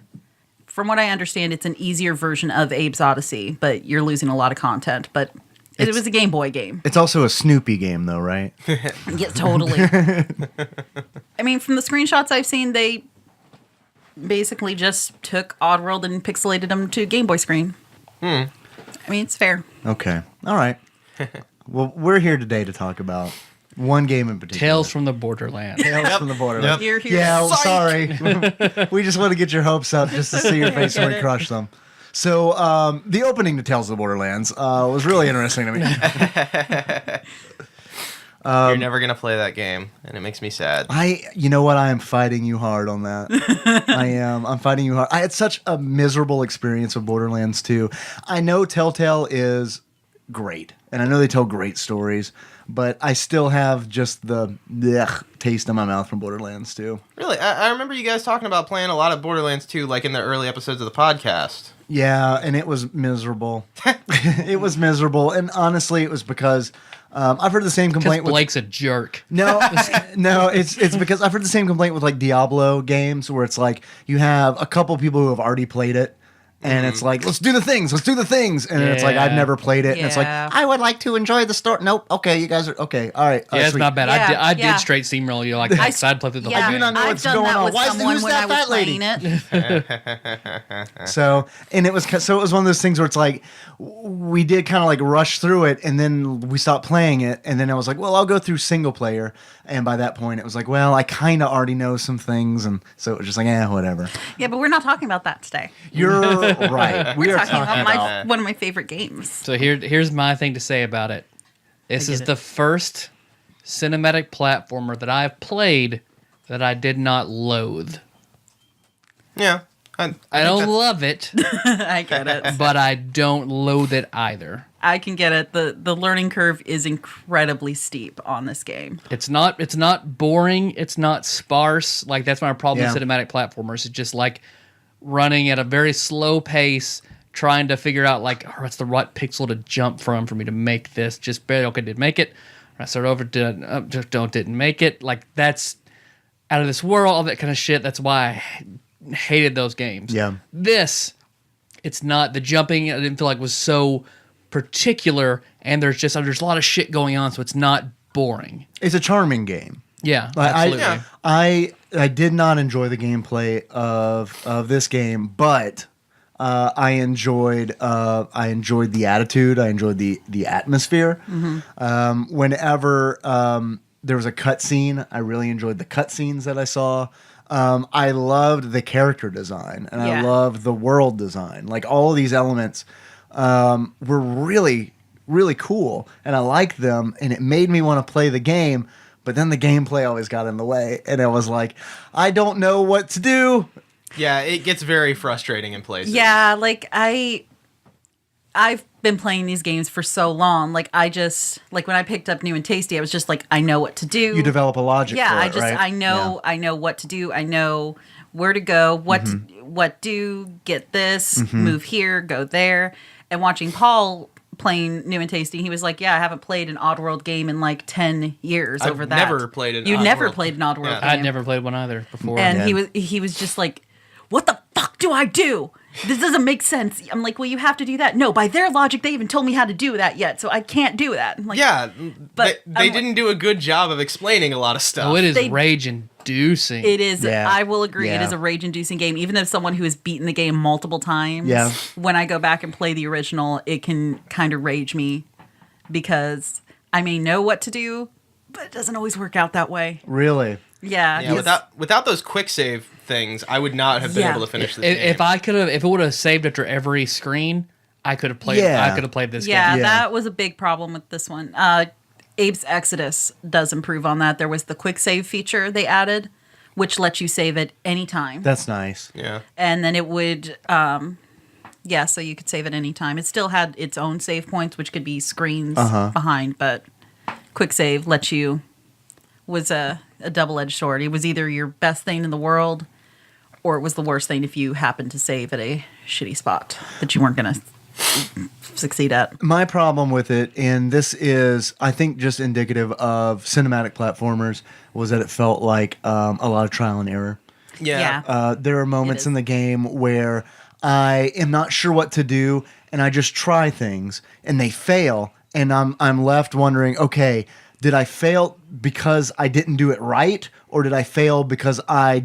From what I understand, it's an easier version of Abe's Oddysee, but you're losing a lot of content. But it was a Game Boy game. It's also a Snoopy game, though, right? Yeah, totally. I mean, from the screenshots I've seen, they basically just took Oddworld and pixelated them to Game Boy screen. I mean, it's fair. Okay. All right. Well, we're here today to talk about one game in particular. Tales from the Borderlands. Tales from the Borderlands. You're here. Yeah, Psych! sorry. We just want to get your hopes up just to see your face when we crush them. So the opening to Tales of the Borderlands was really interesting to me. You're never gonna play that game, and it makes me sad. You know what? I am fighting you hard on that. I am. I'm fighting you hard. I had such a miserable experience with Borderlands 2. I know Telltale is great, and I know they tell great stories, but I still have just the taste in my mouth from Borderlands 2. Really, I remember you guys talking about playing a lot of Borderlands 2, like in the early episodes of the podcast. Yeah, and it was miserable. It was miserable, and honestly, it was because I've heard the same Because complaint with Blake's a jerk. No, no, it's because I've heard the same complaint with like Diablo games where it's like you have a couple people who have already played it and it's like, let's do the things. And it's like, I've Yeah. never played it. And it's like, Yeah. I would like to enjoy the story. Nope. Okay, you guys are okay. All right. Yeah, it's sweet. not bad. Yeah, I yeah. did straight steamroll you like side play through the Yeah, whole do game. not know I've what's done going that on. with Why is- someone who's when that I was fat lady? playing it. So it was one of those things where it's like we did kind of like rush through it and then we stopped playing it and then I was like, well, I'll go through single player, and by that point it was like, well, I kind of already know some things, and so it was just like, whatever. Yeah, but we're not talking about that today. You're right. We We're are talking about about- one of my favorite games. So here's my thing to say about it. This I is get the it. first cinematic platformer that I've played that I did not loathe. Yeah, I think don't that's- love it, I get it. but I don't loathe it either. I can get it. The learning curve is incredibly steep on this game. It's not boring. It's not sparse. Like that's my problem Yeah. with cinematic platformers. It's just like running at a very slow pace, trying to figure out like what's the right pixel to jump from for me to make this. Just barely okay, did make it. I start over, didn't make it. Like that's out of this world, all that kind of shit. That's why I hated those games. Yeah. This, it's not the jumping. I didn't feel like was so particular, and there's a lot of shit going on, so it's not boring. It's a charming game. Yeah, Like, absolutely. I did not enjoy the gameplay of this game, but I enjoyed the attitude. I enjoyed the atmosphere. Whenever there was a cutscene, I really enjoyed the cutscenes that I saw. I loved the character design and I Yeah. loved the world design. Like all of these elements were really, really cool, and I liked them, and it made me want to play the game. But then the gameplay always got in the way, and I was like, I don't know what to do. yeah, it gets very frustrating in places. Yeah, like I've been playing these games for so long. Like I just like when I picked up New and Tasty, I was just like, I know what to do. You develop a logic. Yeah, for it, right? I know what to do. I know where to go, what do, get this, move here, go there. And watching Paul playing New and Tasty, he was like, yeah, I haven't played an Oddworld game in like 10 years I've over that. never played an You never Oddworld. played an Oddworld Yeah. game. I'd never played one either before. And Yeah. he was just like, what the fuck do I do? this doesn't make sense. I'm like, well, you have to do that. No, by their logic, they even told me how to do that yet, so I can't do that. I'm like, Yeah, but they didn't do a good job of explaining a lot of stuff. Oh, it is They- rage-inducing. It is. Yeah. I will agree. It Yeah. is a rage-inducing game. Even though someone who has beaten the game multiple times, Yeah. when I go back and play the original, it can kind of rage me because I may know what to do, but it doesn't always work out that way. Really? Yeah. Yeah, without those quick save things, I would not have been Yeah. able to finish this game. If it would have saved after every screen, I could have played. Yeah. I could have played this Yeah, game. Yeah. that was a big problem with this one. Abe's Exodus does improve on that. There was the quick save feature they added, which lets you save at any time. That's nice. Yeah. And then it would, so you could save at any time. It still had its own save points, which could be screens behind, but quick save lets you, was a double-edged sword. It was either your best thing in the world, or it was the worst thing if you happened to save at a shitty spot that you weren't going to succeed at. My problem with it, and this is, I think, just indicative of cinematic platformers, was that it felt like a lot of trial and error. Yeah. There are moments is. in the game where I am not sure what to do, and I just try things, and they fail, and I'm left wondering, okay, did I fail because I didn't do it right, or did I fail because I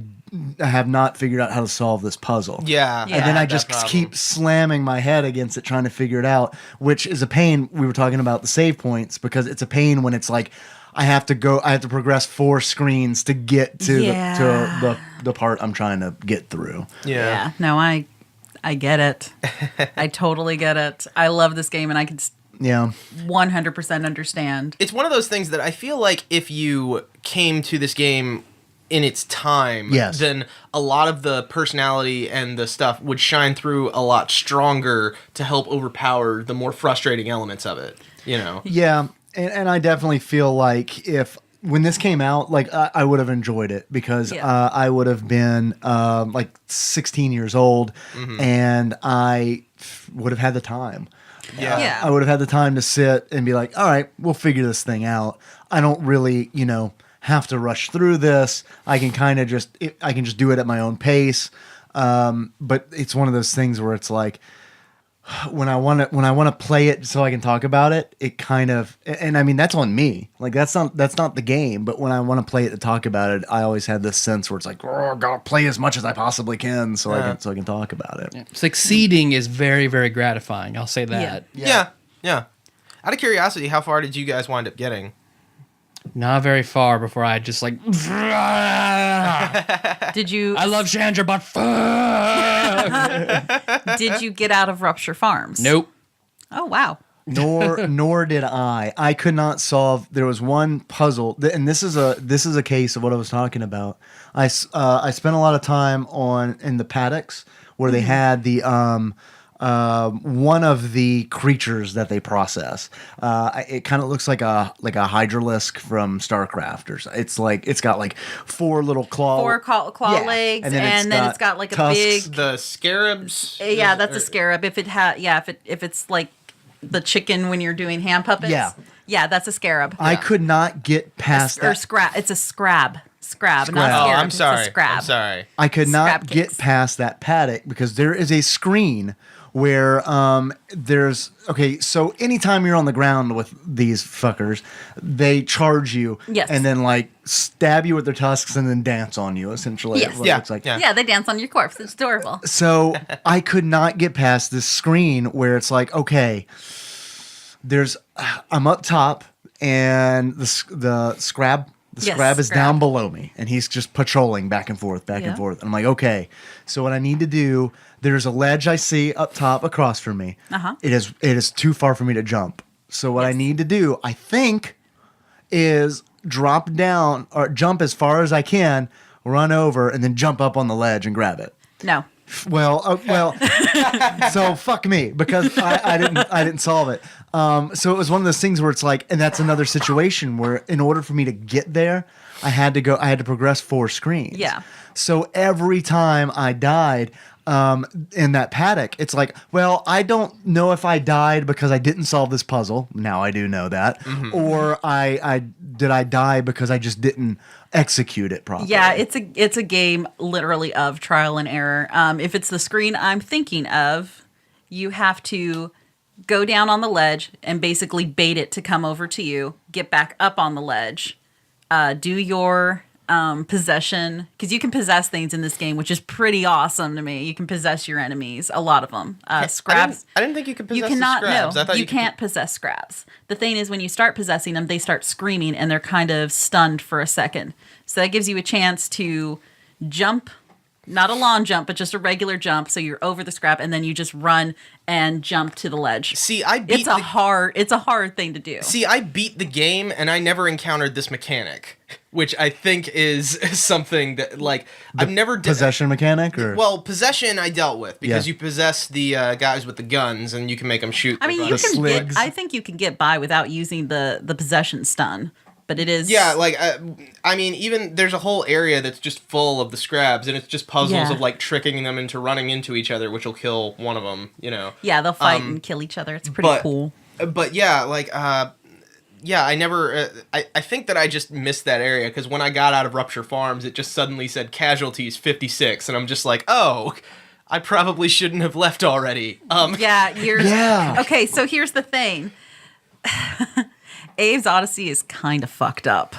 have not figured out how to solve this puzzle? Yeah. And then Yeah. I just keep slamming my head against it, trying to figure it out, which is a pain. We were talking about the save points, because it's a pain when it's like, I have to progress 4 screens to get to the part I'm trying to get through. Yeah. No, I get it. I totally get it. I love this game, and I can Yeah. 100% understand. It's one of those things that I feel like if you came to this game in its time, Yes. then a lot of the personality and the stuff would shine through a lot stronger to help overpower the more frustrating elements of it, you know? Yeah. And I definitely feel like when this came out, like I would have enjoyed it, because Yeah. I would have been like 16 years old, and I would have had the time. Yeah. Yeah. I would have had the time to sit and be like, all right, we'll figure this thing out. I don't really, have to rush through this. I can kind of just do it at my own pace. But it's one of those things where it's like, when I want to play it so I can talk about it, it kind of, and I mean, that's on me. Like that's not the game, but when I want to play it to talk about it, I always have this sense where it's like, oh, I gotta play as much as I possibly can so I can talk about it. Succeeding is very, very gratifying. I'll say that. Yeah. Out of curiosity, how far did you guys wind up getting? Not very far before I just like. Did you I love Chandra, but fuck. did you get out of Rupture Farms? Nope. Oh wow. Nor did I. I could not solve. There was one puzzle, and this is a case of what I was talking about. I spent a lot of time in the paddocks where they had the one of the creatures that they process. It kind of looks like a hydralisk from StarCraft, or it's got like 4 little claw Claw legs, and then it's got like tusks. a big. The scarabs? Yeah, that's a scarab. If it if it's like the chicken when you're doing hand puppets. Yeah, that's a scarab. I could not get past Or that. scrab. It's a scrab. Scrab, not Scrab. Oh, scarab. I'm sorry. It's a scrab. I'm sorry. I could not Scrab get cakes. past that paddock because there is a screen where so anytime you're on the ground with these fuckers, they charge you Yes. and then like stab you with their tusks and then dance on you, essentially. Yes. Is what it Yeah, looks like. yeah. Yeah, they dance on your corpse. It's adorable. So I could not get past this screen where it's like, okay, I'm up top and the scrab Yes, scrab is scrab. down below me and he's just patrolling back and forth. Yeah. And I'm like, okay, so what I need to do, there's a ledge I see up top across from me. Uh-huh. It is too far for me to jump. So what I need to do, I think, is drop down or jump as far as I can, run over, and then jump up on the ledge and grab it. No. Well, so fuck me because I didn't solve it. So it was one of those things where it's like, and that's another situation where in order for me to get there, I had to progress 4 screens. Yeah. So every time I died in that paddock, it's like, well, I don't know if I died because I didn't solve this puzzle. Now I do know that. Or I die because I just didn't execute it properly. Yeah, it's a game literally of trial and error. If it's the screen I'm thinking of, you have to go down on the ledge and basically bait it to come over to you, get back up on the ledge, do your possession, because you can possess things in this game, which is pretty awesome to me. You can possess your enemies, a lot of them. Scraps. I didn't think you could possess You cannot. the scraps. No, I thought you can't possess scraps. The thing is, when you start possessing them, they start screaming and they're kind of stunned for a second. So that gives you a chance to jump. Not a long jump, but just a regular jump. So you're over the scrap, and then you just run and jump to the ledge. See, I beat It's a hard thing to do. See, I beat the game, and I never encountered this mechanic, which I think is something that, like, I've never Possession mechanic? Or? Well, possession I dealt with because Yeah. you possess the guys with the guns, and you can make them shoot. I mean, their you guns. can get. sligs. I think you can get by without using the possession stun, but it is. Yeah, like I mean, even there's a whole area that's just full of the scrabs, and it's just puzzles Yeah. of like tricking them into running into each other, which will kill one of them. You know. Yeah, they'll fight and kill each other. It's pretty but- cool. But yeah, like yeah, I never. I think that I just missed that area because when I got out of Rupture Farms, it just suddenly said casualties 56, and I'm just like, oh, I probably shouldn't have left already. Yeah, you're. Yeah. Okay, so here's the thing. Abe's Oddysee is kind of fucked up.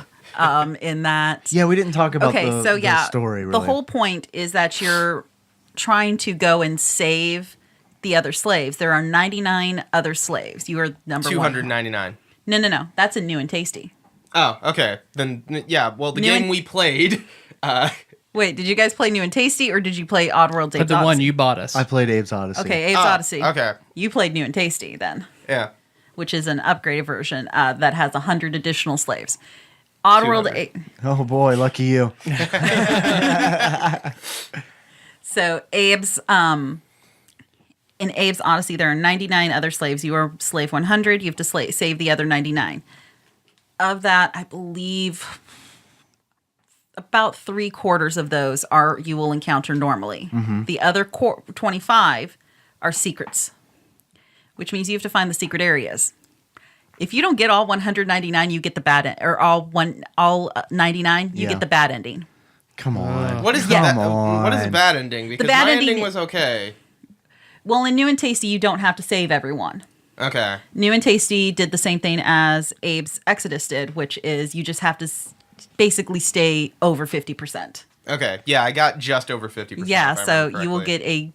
In that. Yeah, we didn't talk about Okay, the, so the yeah, story, really. the whole point is that you're trying to go and save the other slaves. There are 99 other slaves. You are number 299. 1. No. That's a new and tasty. Oh, okay. Then yeah. Well, the New game and- we played. Wait, did you guys play new and tasty, or did you play Oddworld? But the one you bought us. I played Abe's Odyssey. Okay, Abe's Oh, Odyssey. okay. You played new and tasty then, Yeah. which is an upgraded version that has 100 additional slaves. Oddworld 200. Oh boy, lucky you. So Abe's in Abe's Odyssey, there are 99 other slaves. You are slave 100. You have to save the other 99. Of that, I believe about 3/4 of those are you will encounter normally. The other 25 are secrets, which means you have to find the secret areas. If you don't get all 199, you get the bad or all 99, you Yeah. get the bad ending. Come on. What is Come that? on. What is the bad ending? Because bad my ending- ending was okay. Well, in New and Tasty, you don't have to save everyone. Okay. New and Tasty did the same thing as Abe's Exodus did, which is you just have to basically stay over 50%. Okay. Yeah, I got just over 50%. Yeah, if I so remember you will correctly.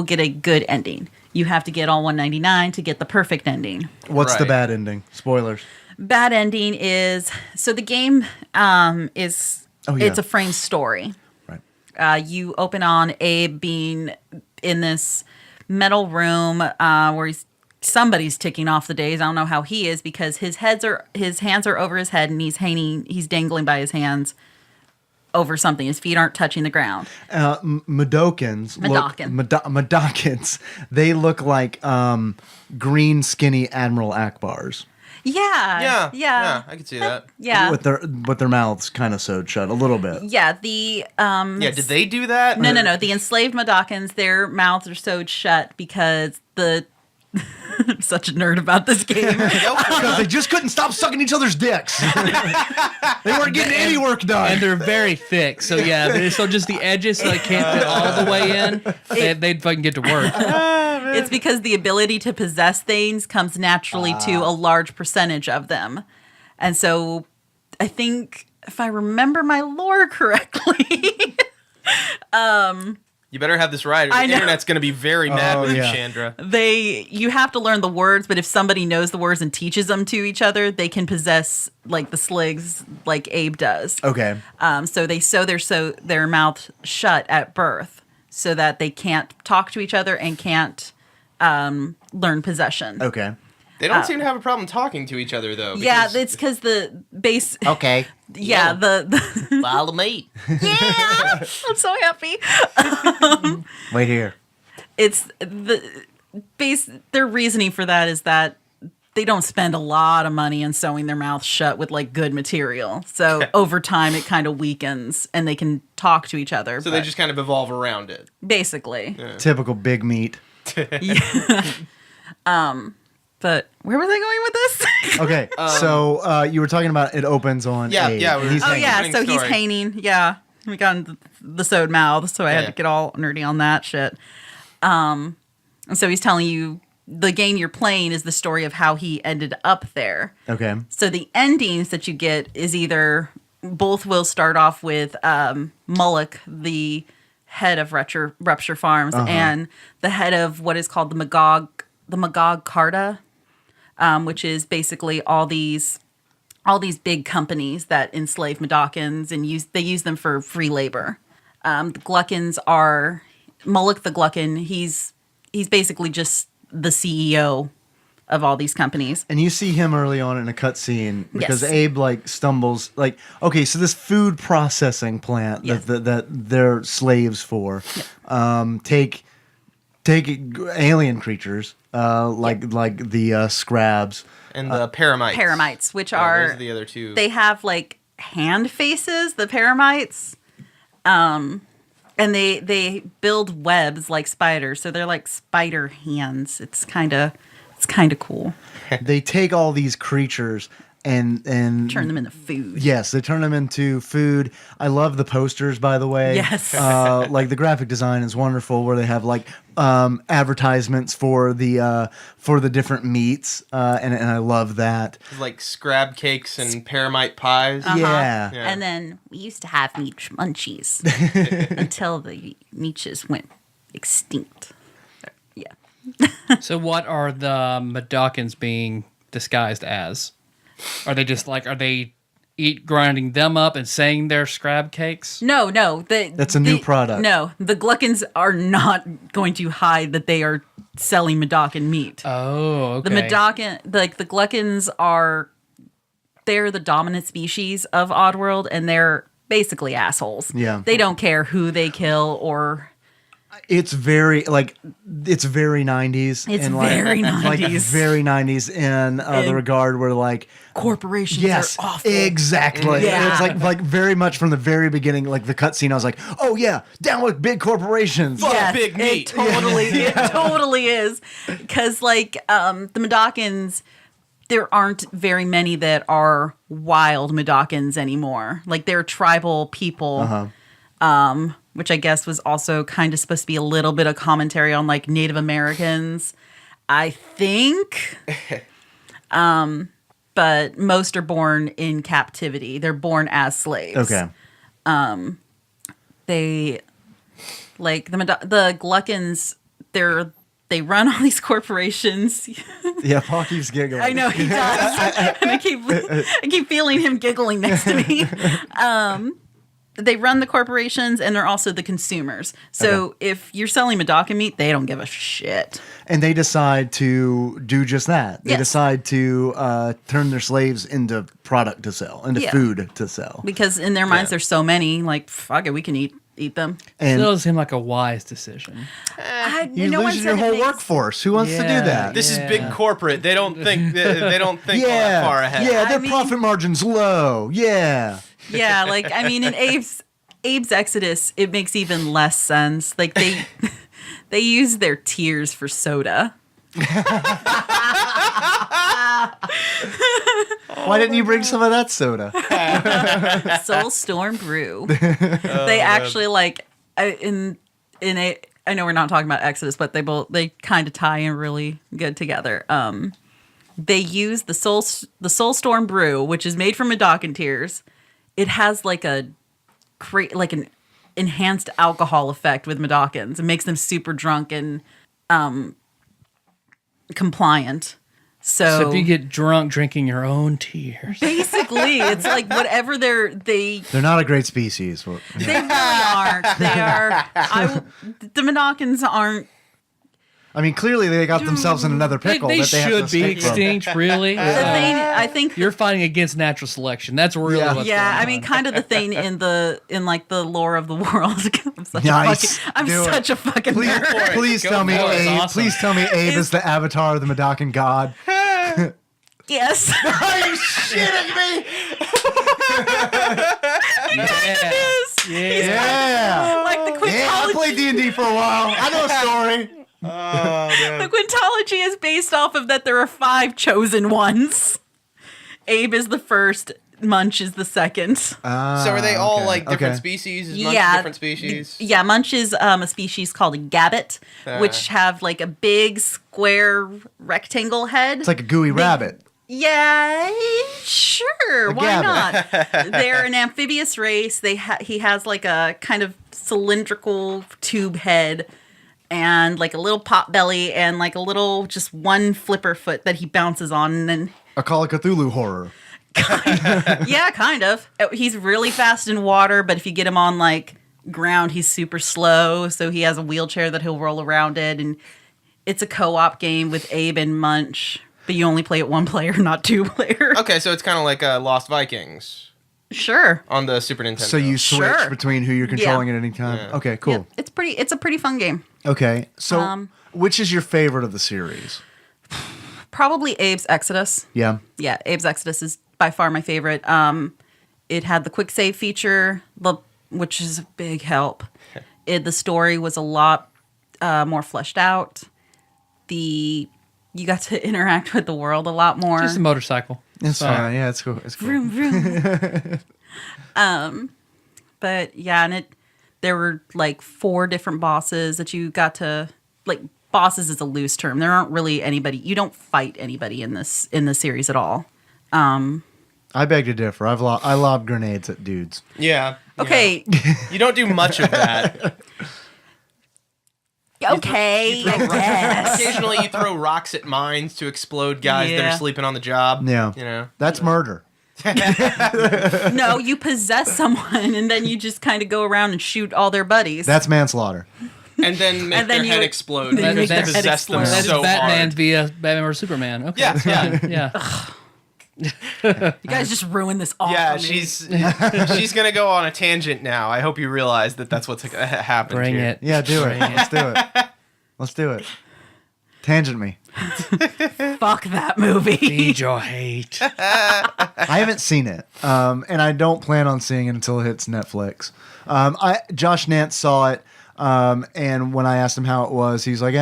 get a good ending. You have to get all 199 to get the perfect ending. What's the Right. bad ending? Spoilers. Bad ending is so the game is Oh, yeah. it's a frame story. Right. You open on Abe being in this metal room where somebody's ticking off the days. I don't know how he is because his hands are over his head and he's dangling by his hands over something. His feet aren't touching the ground. Madokans. Madokan. Madokans. They look like green, skinny Admiral Akbars Yeah. I could see that. Yeah. with their mouths kind of sewed shut a little bit. Yeah, the Yeah, did they do that? no. The enslaved Madokans, their mouths are sewed shut because I'm such a nerd about this game. Because they just couldn't stop sucking each other's dicks. They weren't getting any work done. and they're very thick, so yeah. So just the edges, so they can't fit all the way in. They'd fucking get to work. It's because the ability to possess things comes naturally to a large percentage of them. And so I think if I remember my lore correctly, You better have this right, or I the know. internet's going to be very mad with yeah. you, Chandra. you have to learn the words, but if somebody knows the words and teaches them to each other, they can possess like the sligs like Abe does. Okay. So they sew their mouth shut at birth so that they can't talk to each other and can't learn learn Okay. They don't seem to have a problem talking to each other, though. Yeah, because- it's because the base. Okay. Yeah, the Follow me. yeah. I'm so happy. Wait here. It's the base. Their reasoning for that is that they don't spend a lot of money in sewing their mouths shut with like good material. So over time it kind of weakens and they can talk to each other. So they just kind of evolve around it. basically. Typical big meat. But where was I going with this? Okay, so you were talking about it opens on Yeah, Abe. yeah, we were- He's Oh hanging. yeah, Opening so he's story. painting. Yeah, we got into the sewed mouth, so I had Yeah. to get all nerdy on that shit. And so he's telling you the game you're playing is the story of how he ended up there. Okay. So the endings that you get is either both will start off with Mullock, the head of Rupture Farms, and the head of what is called the Magog Carta, which is basically all these big companies that enslave Madokans and they use them for free labor. The Gluckins are Mullock the Gluckin. He's basically just the CEO of all these companies. And you see him early on in a cutscene because Yes. Abe like stumbles like, okay, so this food processing plant Yes. that they're slaves for, take alien creatures like the scrabs. And the paramites. Paramites, which Those are are the other two. they have like hand faces, the paramites. And they build webs like spiders, so they're like spider hands. It's kind of cool. They take all these creatures and Turn them into food. Yes, they turn them into food. I love the posters, by the way. Yes. Like the graphic design is wonderful, where they have like advertisements for the different meats, and I love that. like scrab cakes and paramite pies. Yeah. Yeah. And then we used to have meat munchies until the meaches went extinct. Yeah. So what are the Madokans being disguised as? Are they just like, grinding them up and saying they're scrab cakes? No. That's a new product. No, the Gluckins are not going to hide that they are selling Madokan meat. Oh, okay. The the Gluckins they're the dominant species of Oddworld, and they're basically assholes. Yeah. They don't care who they kill or... It's very 90s. It's and like, very like 90s. very 90s in the regard where like Corporations yes, are awful. exactly. Yeah. It's like very much from the very beginning, like the cutscene. I was like, oh yeah, down with big corporations. Fuck big meat. It totally is. Because like the Madokans, there aren't very many that are wild Madokans anymore. Like they're tribal people. Which I guess was also kind of supposed to be a little bit of commentary on like Native Americans, I think. But most are born in captivity. They're born as slaves. Okay. They like the Gluckins. They run all these corporations. Yeah, Paul keeps giggling. I know he does, and I keep feeling him giggling next to me. They run the corporations, and they're also the consumers. So if you're selling Madoka meat, they don't give a shit. And they decide to do just that. They Yes. decide to turn their slaves into product to sell, into Yeah. food to sell. Because in their minds, Yeah. there's so many. Like, fuck it, we can eat them. And It doesn't seem like a wise decision. you're losing your whole workforce. Who wants to do Yeah. that? This is big corporate. They don't think they don't think all that far ahead. Yeah, their I mean- profit margin's low. Yeah. Yeah, like I mean, in Abe's Exodus, it makes even less sense. Like they use their tears for soda. Why didn't you bring some of that soda? Soulstorm Brew. They actually like in a. I know we're not talking about Exodus, but they kind of tie in really good together. They use the Soulstorm Brew, which is made from Madokan tears. It has like an enhanced alcohol effect with Madokans. It makes them super drunk and compliant. So if you get drunk drinking your own tears. Basically, it's like whatever they They're not a great species. Well, they really aren't. They are. The Madokans aren't. I mean, clearly they got themselves in another pickle. They that they have should to be escape from. extinct, really. The thing, I think. You're fighting against natural selection. That's really Yeah. what's Yeah, going I mean, on. kind of the thing in like the lore of the world. I'm such Nice. a Do fucking Please, nerd. please Go tell me for it. Abe. Awesome. Please tell me Abe is the avatar of the Madokan god. Yes. Are you shitting me? Yeah. Like the Yeah, I quintology. played D&D for a while. I know a story. The quintology is based off of that there are 5 chosen ones. Abe is the first. Munch is the second. So are they all like different Okay. species? Is Munch a different species? Yeah, Munch is a species called a gabbit, which have like a big square rectangle head. It's like a gooey rabbit. Yeah, sure. Why gabbit. not? They're an amphibious race. He has like a kind of cylindrical tube head and like a little pot belly and like a little just one flipper foot that he bounces on, and then A Call of Cthulhu horror. yeah, kind of. He's really fast in water, but if you get him on like ground, he's super slow. So he has a wheelchair that he'll roll around in, and it's a co-op game with Abe and Munch, but you only play it 1 player, not 2 player. Okay, so it's kind of like Lost Vikings Sure. on the Super Nintendo. So you switch Sure. between who you're controlling Yeah. at any time. Yeah. Okay, cool. Yeah, it's a pretty fun game. Okay, so which is your favorite of the series? Probably Abe's Exodus. Yeah. Yeah, Abe's Exodus is by far my favorite. It had the quick save feature, which is a big help. The story was a lot more fleshed out. You got to interact with the world a lot more. Just a motorcycle. It's fine. Yeah, it's cool. It's cool. Vroom, vroom. But yeah, and there were like 4 different bosses that you got to like. Bosses is a loose term. There aren't really anybody. You don't fight anybody in this series at all. I beg to differ. I lob grenades at dudes. Yeah. Okay. You don't do much of that. Okay. I guess. Occasionally you throw rocks at mines to explode guys that Yeah. are sleeping on the job. Yeah. You know? That's murder. No, you possess someone and then you just kind of go around and shoot all their buddies. That's manslaughter. And then make And then their head you- explode then you because make you their head possess them explode. That's so Batman hard. via Batman or Superman. Okay. Yeah. That's fine. Yeah. You guys just ruined this all Yeah, for me. she's gonna go on a tangent now. I hope you realize that that's what's happened. Bring here. it. Yeah, do it. Let's do it. Let's do it. Tangent me. Fuck that movie. Feed your hate. I haven't seen it, and I don't plan on seeing it until it hits Netflix. Josh Nance saw it, and when I asked him how it was, he's like,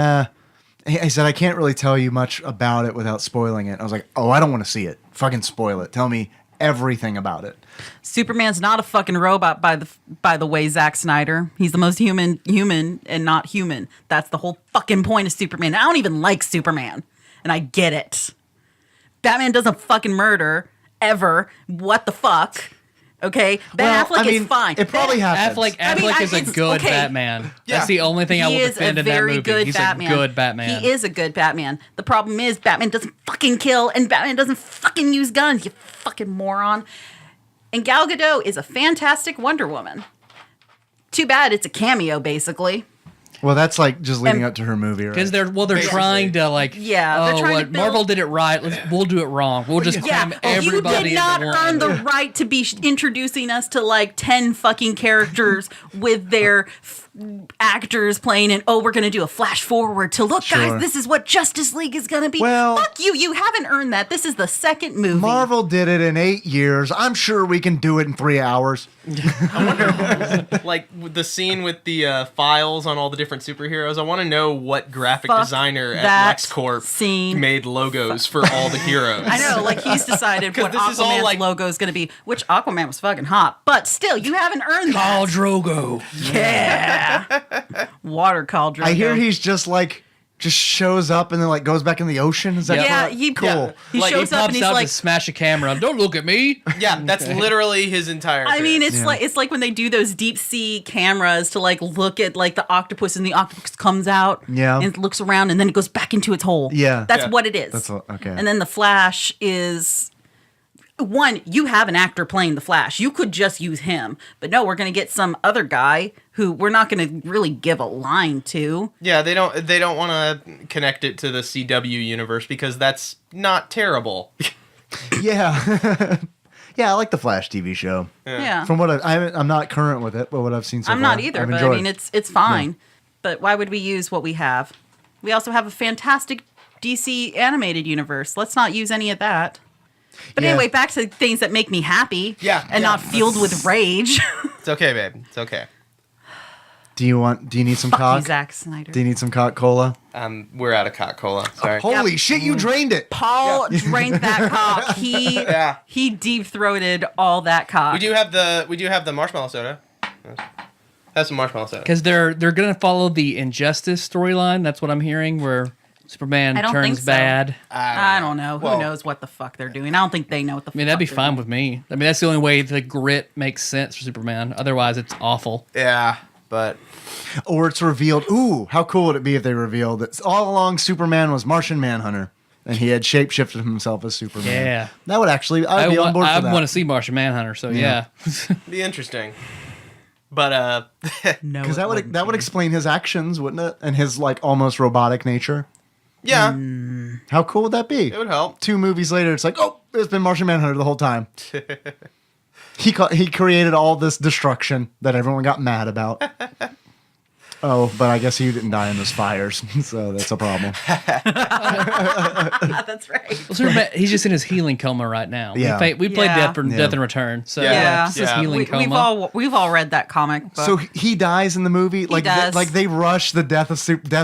He said, I can't really tell you much about it without spoiling it. I was like, oh, I don't want to see it. Fucking spoil it. Tell me everything about it. Superman's not a fucking robot by the way, Zack Snyder. He's the most human and not human. That's the whole fucking point of Superman. I don't even like Superman, and I get it. Batman doesn't fucking murder ever. What the fuck? Okay, Ben Affleck is fine. It probably happens. Affleck is a it's- good okay. Batman. Yeah. That's the only thing I He will is defend a in that very movie. good He's Batman. a good Batman. He is a good Batman. The problem is Batman doesn't fucking kill, and Batman doesn't fucking use guns. You fucking moron. And Gal Gadot is a fantastic Wonder Woman. Too bad it's a cameo, basically. Well, that's like just leading And- up to her movie, right? Because they're trying to like, Yeah, they're oh, trying to what build- Marvel did it right. We'll do it wrong. We'll just Yeah, cram everybody you did not into one. earn the right to be introducing us to like 10 fucking characters with their actors playing, and we're gonna do a flash forward to look, Sure. guys, this is what Justice League is gonna be. Well- Fuck you, you haven't earned that. This is the second movie. Marvel did it in 8 years. I'm sure we can do it in 3 hours. Like with the scene with the files on all the different superheroes. I want to know what graphic Fuck designer at that LexCorp scene. made logos for all the heroes. I know, like he's decided what this is all, Aquaman's like- logo is going to be, which Aquaman was fucking hot, but still, you haven't earned that. Khal Drogo. Yeah. Water Khal Drogo. I hear he's just shows up and then like goes back in the ocean. Is that Yeah, correct? he cool. He Like, he shows up Pops and he's out like, to smash a camera. Don't look at me. Yeah, that's literally his entire. I mean, appearance. it's like when they do those deep sea cameras to like look at like the octopus, and the octopus comes out, Yeah. and looks around, and then it goes back into its hole. Yeah. That's Yeah. what it is. Okay. And then the Flash is one. You have an actor playing the Flash. You could just use him, but no, we're going to get some other guy who we're not going to really give a line to. Yeah, they don't want to connect it to the CW universe because that's not terrible. Yeah. Yeah, I like the Flash TV show. Yeah. From what I'm not current with it, but what I've seen so far, I'm not either, I've but I enjoyed mean, it. it's fine. But why would we use what we have? We also have a fantastic DC animated universe. Let's not use any of that. But Yeah. anyway, back to things that make me happy. Yeah, And yeah. not filled with rage. It's okay, babe. It's okay. Do you need some Fuck you, cock? Zack Snyder. Do you need some coca-cola? We're out of Coca-Cola. Sorry. Holy shit, you drained it. Paul drank that cock. He deep throated all that cock. We do have the marshmallow soda. Have some marshmallow soda. Because they're gonna follow the Injustice storyline. That's what I'm hearing, where Superman I don't think turns so. bad. I don't know. Well- Who knows what the fuck they're doing? I don't think they know what the fuck. I mean, that'd be they're fine doing. with me. I mean, that's the only way the grit makes sense for Superman. Otherwise, it's awful. Yeah, but Or it's revealed. Ooh, how cool would it be if they revealed that all along Superman was Martian Manhunter and he had shapeshifted himself as Superman? Yeah. That would actually, I'd be on board I for that. want to see Martian Manhunter. So yeah. be interesting. But No, Because it that wouldn't would be. explain his actions, wouldn't it? And his like almost robotic nature. yeah, How cool would that be? it would help. 2 movies later, it's like, oh, it's been Martian Manhunter the whole time. He created all this destruction that everyone got mad about. Oh, but I guess he didn't die in those fires, so that's a problem. That's right. Well, Superman, he's just in his healing coma right now. Yeah. We played Yeah. Death and Return. So Yeah. it's just Yeah. healing coma. We've all read that comic. But So he dies in the movie, like does. like they rush the death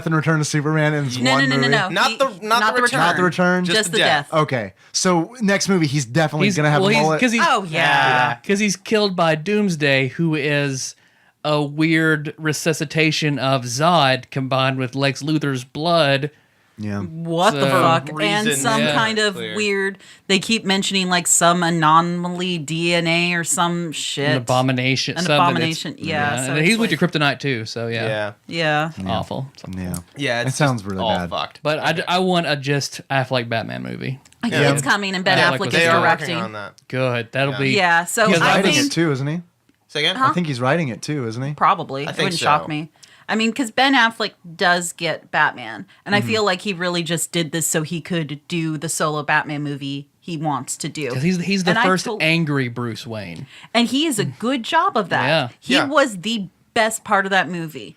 and Return of Superman in no, one no, movie. no. Not the return. Not the return. Just the death. Okay, so next movie he's definitely gonna have a mullet. because he's Oh yeah. because he's killed by Doomsday, who is a weird resuscitation of Zod combined with Lex Luthor's blood. Yeah, What the So, fuck? And reason, some yeah, kind of clear. weird. They keep mentioning like some anomaly DNA or some shit. An abomination. An something abomination, that's- yeah, so and it's he's with like- your kryptonite too. So yeah, Yeah, Yeah. awful. yeah, yeah. It It's sounds just really all bad. fucked. But I want a just Affleck Batman movie. It's coming, and Ben Yeah, Affleck like is they are directing. working on that. Good. That'll be Yeah, so Because He's I writing think it too, isn't he? Say again? I think he's writing it too, isn't he? probably. I It think wouldn't shock so. me. I mean, because Ben Affleck does get Batman, and I feel like he really just did this so he could do the solo Batman movie he wants to do. 'cause he's the And I first to- angry Bruce Wayne. And he is a good job of that. Yeah. He Yeah. was the best part of that movie.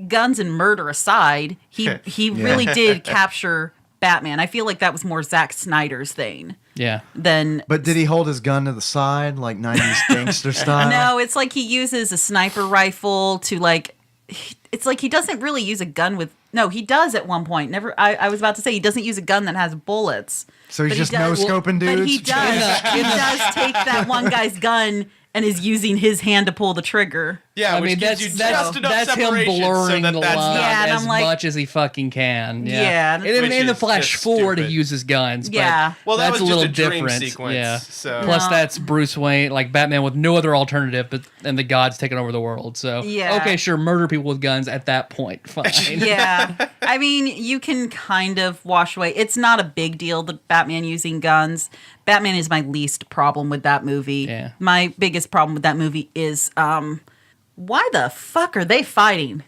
Guns and murder aside, he really did capture Batman. I feel like that was more Zack Snyder's thing Yeah. than. But did he hold his gun to the side like 90s gangster style? No, it's like he uses a sniper rifle to like. It's like he doesn't really use a gun with. No, he does at one point. Never. I was about to say he doesn't use a gun that has bullets. So he's But he just does- no-scoping But dudes? he does. He does take that one guy's gun and is using his hand to pull the trigger. Yeah, I which mean, gives that's you just enough that's him separation blurring so the that's line not. Yeah, and as I'm like- much as he fucking can. Yeah, Yeah, that's- and in the Which is Flash just 4, he stupid. uses guns. But Yeah. Well, that that's was a just little a dream different. sequence, Yeah. so- Plus, No. that's Bruce Wayne, like Batman with no other alternative, but and the gods taking over the world. So Yeah. okay, sure, murder people with guns at that point, fine. Yeah. I mean, you can kind of wash away. It's not a big deal, the Batman using guns. Batman is my least problem with that movie. Yeah. My biggest problem with that movie is why the fuck are they fighting?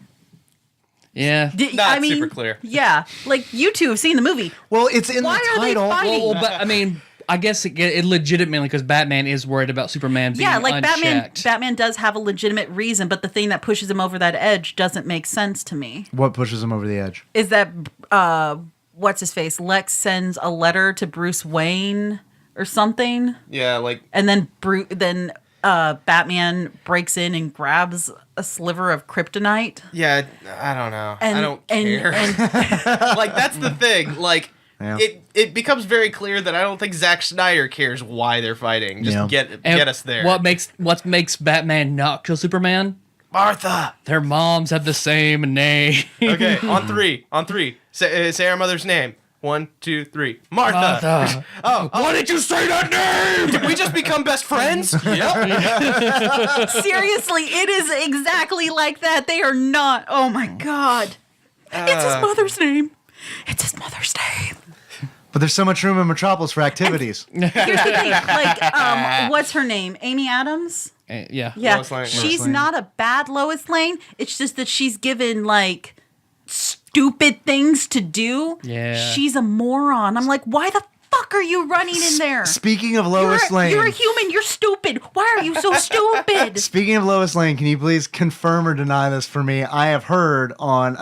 Yeah. Not super clear. Yeah. Like, you two have seen the movie. Well, it's in Why the are they title. fighting? Well, but I mean, I guess it legitimately because Batman is worried about Superman being Yeah, like unchecked. Batman does have a legitimate reason, but the thing that pushes him over that edge doesn't make sense to me. What pushes him over the edge? Is that what's his face? Lex sends a letter to Bruce Wayne or something, Yeah, like and then Batman breaks in and grabs a sliver of kryptonite. yeah, I don't know. And I don't and, care. and Like that's the thing. Like Yeah. it becomes very clear that I don't think Zack Snyder cares why they're fighting. Just Yeah. And get us there. What makes Batman not kill Superman? Martha. Their moms have the same name. Okay, on three. Say our mother's name. 1, 2, 3. Martha. Why did you say that name? Did we just become best friends? Yep. seriously, it is exactly like that. They are not. Oh my god! It's his mother's name. It's his mother's name. But there's so much room in Metropolis for activities. Here's the thing, like, what's her name? Amy Adams? Yeah. Yeah, Lois Lane. she's Lois Lane. not a bad Lois Lane. It's just that she's given, like, stupid things to do. Yeah. She's a moron. I'm like, why the fuck are you running in there? Speaking of Lois Lane. You're a human. You're stupid. Why are you so stupid? Speaking of Lois Lane, can you please confirm or deny this for me? I have heard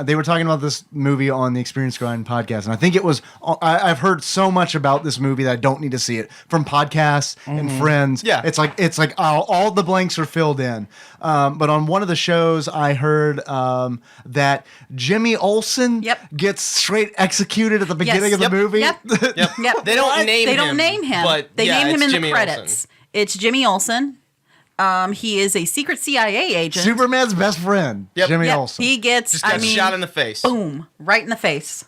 they were talking about this movie on the Experience Grind podcast, and I think it was, I've heard so much about this movie that I don't need to see it from podcasts and friends. Yeah. It's like all the blanks are filled in. But on one of the shows, I heard that Jimmy Olsen gets straight executed at the beginning of the movie. Yep. Yep. They don't name him. But they name him in Jimmy the credits. Olsen. It's Jimmy Olsen. He is a secret CIA agent. Superman's best friend, Jimmy Olsen. He gets Just got shot in the face. Boom, right in the face.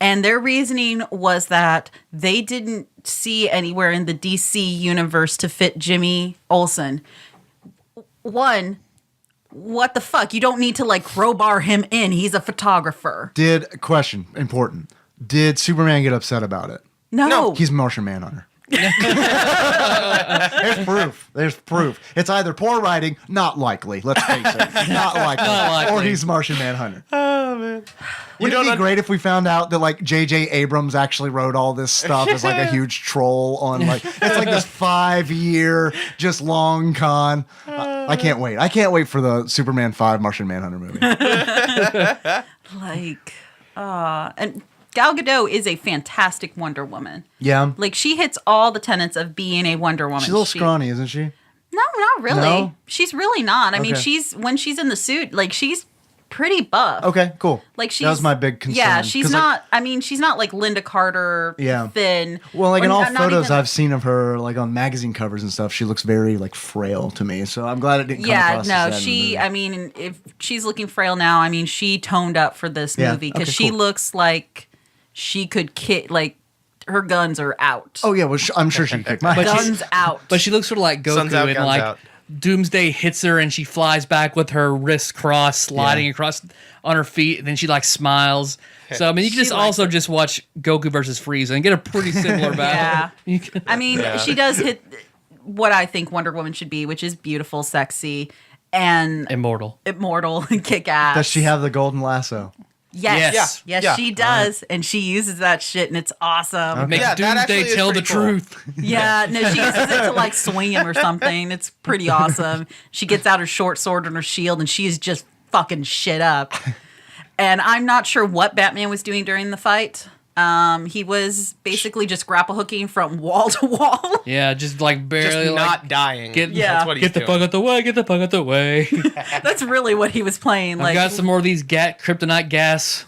And their reasoning was that they didn't see anywhere in the DC universe to fit Jimmy Olsen. One, what the fuck? You don't need to like crowbar him in. He's a photographer. Question, important. Did Superman get upset about it? No. He's Martian Manhunter. There's proof. It's either poor writing, not likely. Let's face it, not likely. Or he's Martian Manhunter. Oh man! Wouldn't it be great if we found out that like J.J. Abrams actually wrote all this stuff as like a huge troll on like it's like this 5-year just long con. I can't wait. I can't wait for the Superman 5 Martian Manhunter movie. And Gal Gadot is a fantastic Wonder Woman. Yeah. Like, she hits all the tenets of being a Wonder Woman. She's a little scrawny, isn't she? No, not really. No? She's really not. I mean, Okay. when she's in the suit, like, she's pretty buff. Okay, cool. Like, that was my big concern. Yeah, she's 'Cause, like, not, I mean, she's not like Linda Carter thin. Well, like Or in all not photos even, I've seen of her, like on magazine covers and stuff, she looks very like frail to me. So I'm glad it didn't come across as that in the movie. I mean, if she's looking frail now, I mean, she toned up for this movie because she cool. looks like she could like, her guns are out. Oh yeah, well I'm sure she can kick my ass. Guns out. But she looks sort of like Goku, Sun's out, and guns like out. Doomsday hits her, and she flies back with her wrists crossed, sliding across on her feet, and then she like smiles. So I mean, you can just watch Goku versus Frieza and get a pretty similar battle. Yeah. I mean, she does hit what I think Wonder Woman should be, which is beautiful, sexy, and Immortal. and kick ass. Does she have the golden lasso? Yes. Yes. Yes, she does. And she uses that shit, and it's awesome. Make Yeah, that actually Doomsday is tell the pretty cool. truth. Yeah, no, she uses it to like swing him or something. It's pretty awesome. She gets out her short sword and her shield, and she is just fucking shit up. And I'm not sure what Batman was doing during the fight. He was basically just grapple hooking from wall to wall. Yeah, just like barely Just like, not dying. That's what he's get the doing. fuck out the way. Get the fuck out the way. That's really what he was playing. I Like, got some more of these kryptonite gas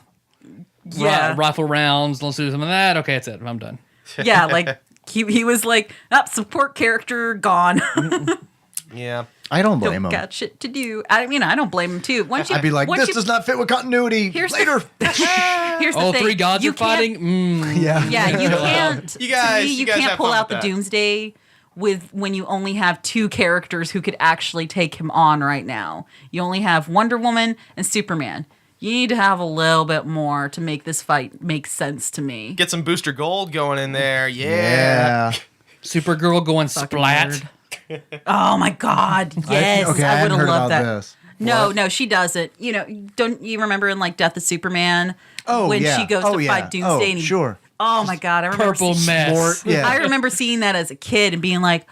rifle rounds. Let's do some of that. Okay, that's it. I'm done. yeah, like he was like, support character gone. Yeah. I don't blame Don't him. got shit to do. I mean, I don't blame him too. I'd be like, this does not fit with continuity. Here's Later. Here's the Oh, thing. 3 gods You are fighting? can't- Yeah. Yeah, you can't. You guys- to me, you you guys can't have pull fun out with the that. Doomsday when you only have 2 characters who could actually take him on right now. You only have Wonder Woman and Superman. You need to have a little bit more to make this fight make sense to me. Get some Booster Gold going in there. Yeah. Supergirl going Fucking splat. nerd. Oh my God! Yes, Okay, I I would hadn't have heard loved about that. this. No, she doesn't. You know, don't you remember in like Death of Superman Oh, when yeah. she goes Oh, to yeah. fight Doomsday? Oh, and he, sure. Oh my God! I remember Purple seeing, mess. Yeah. I remember seeing that as a kid and being like,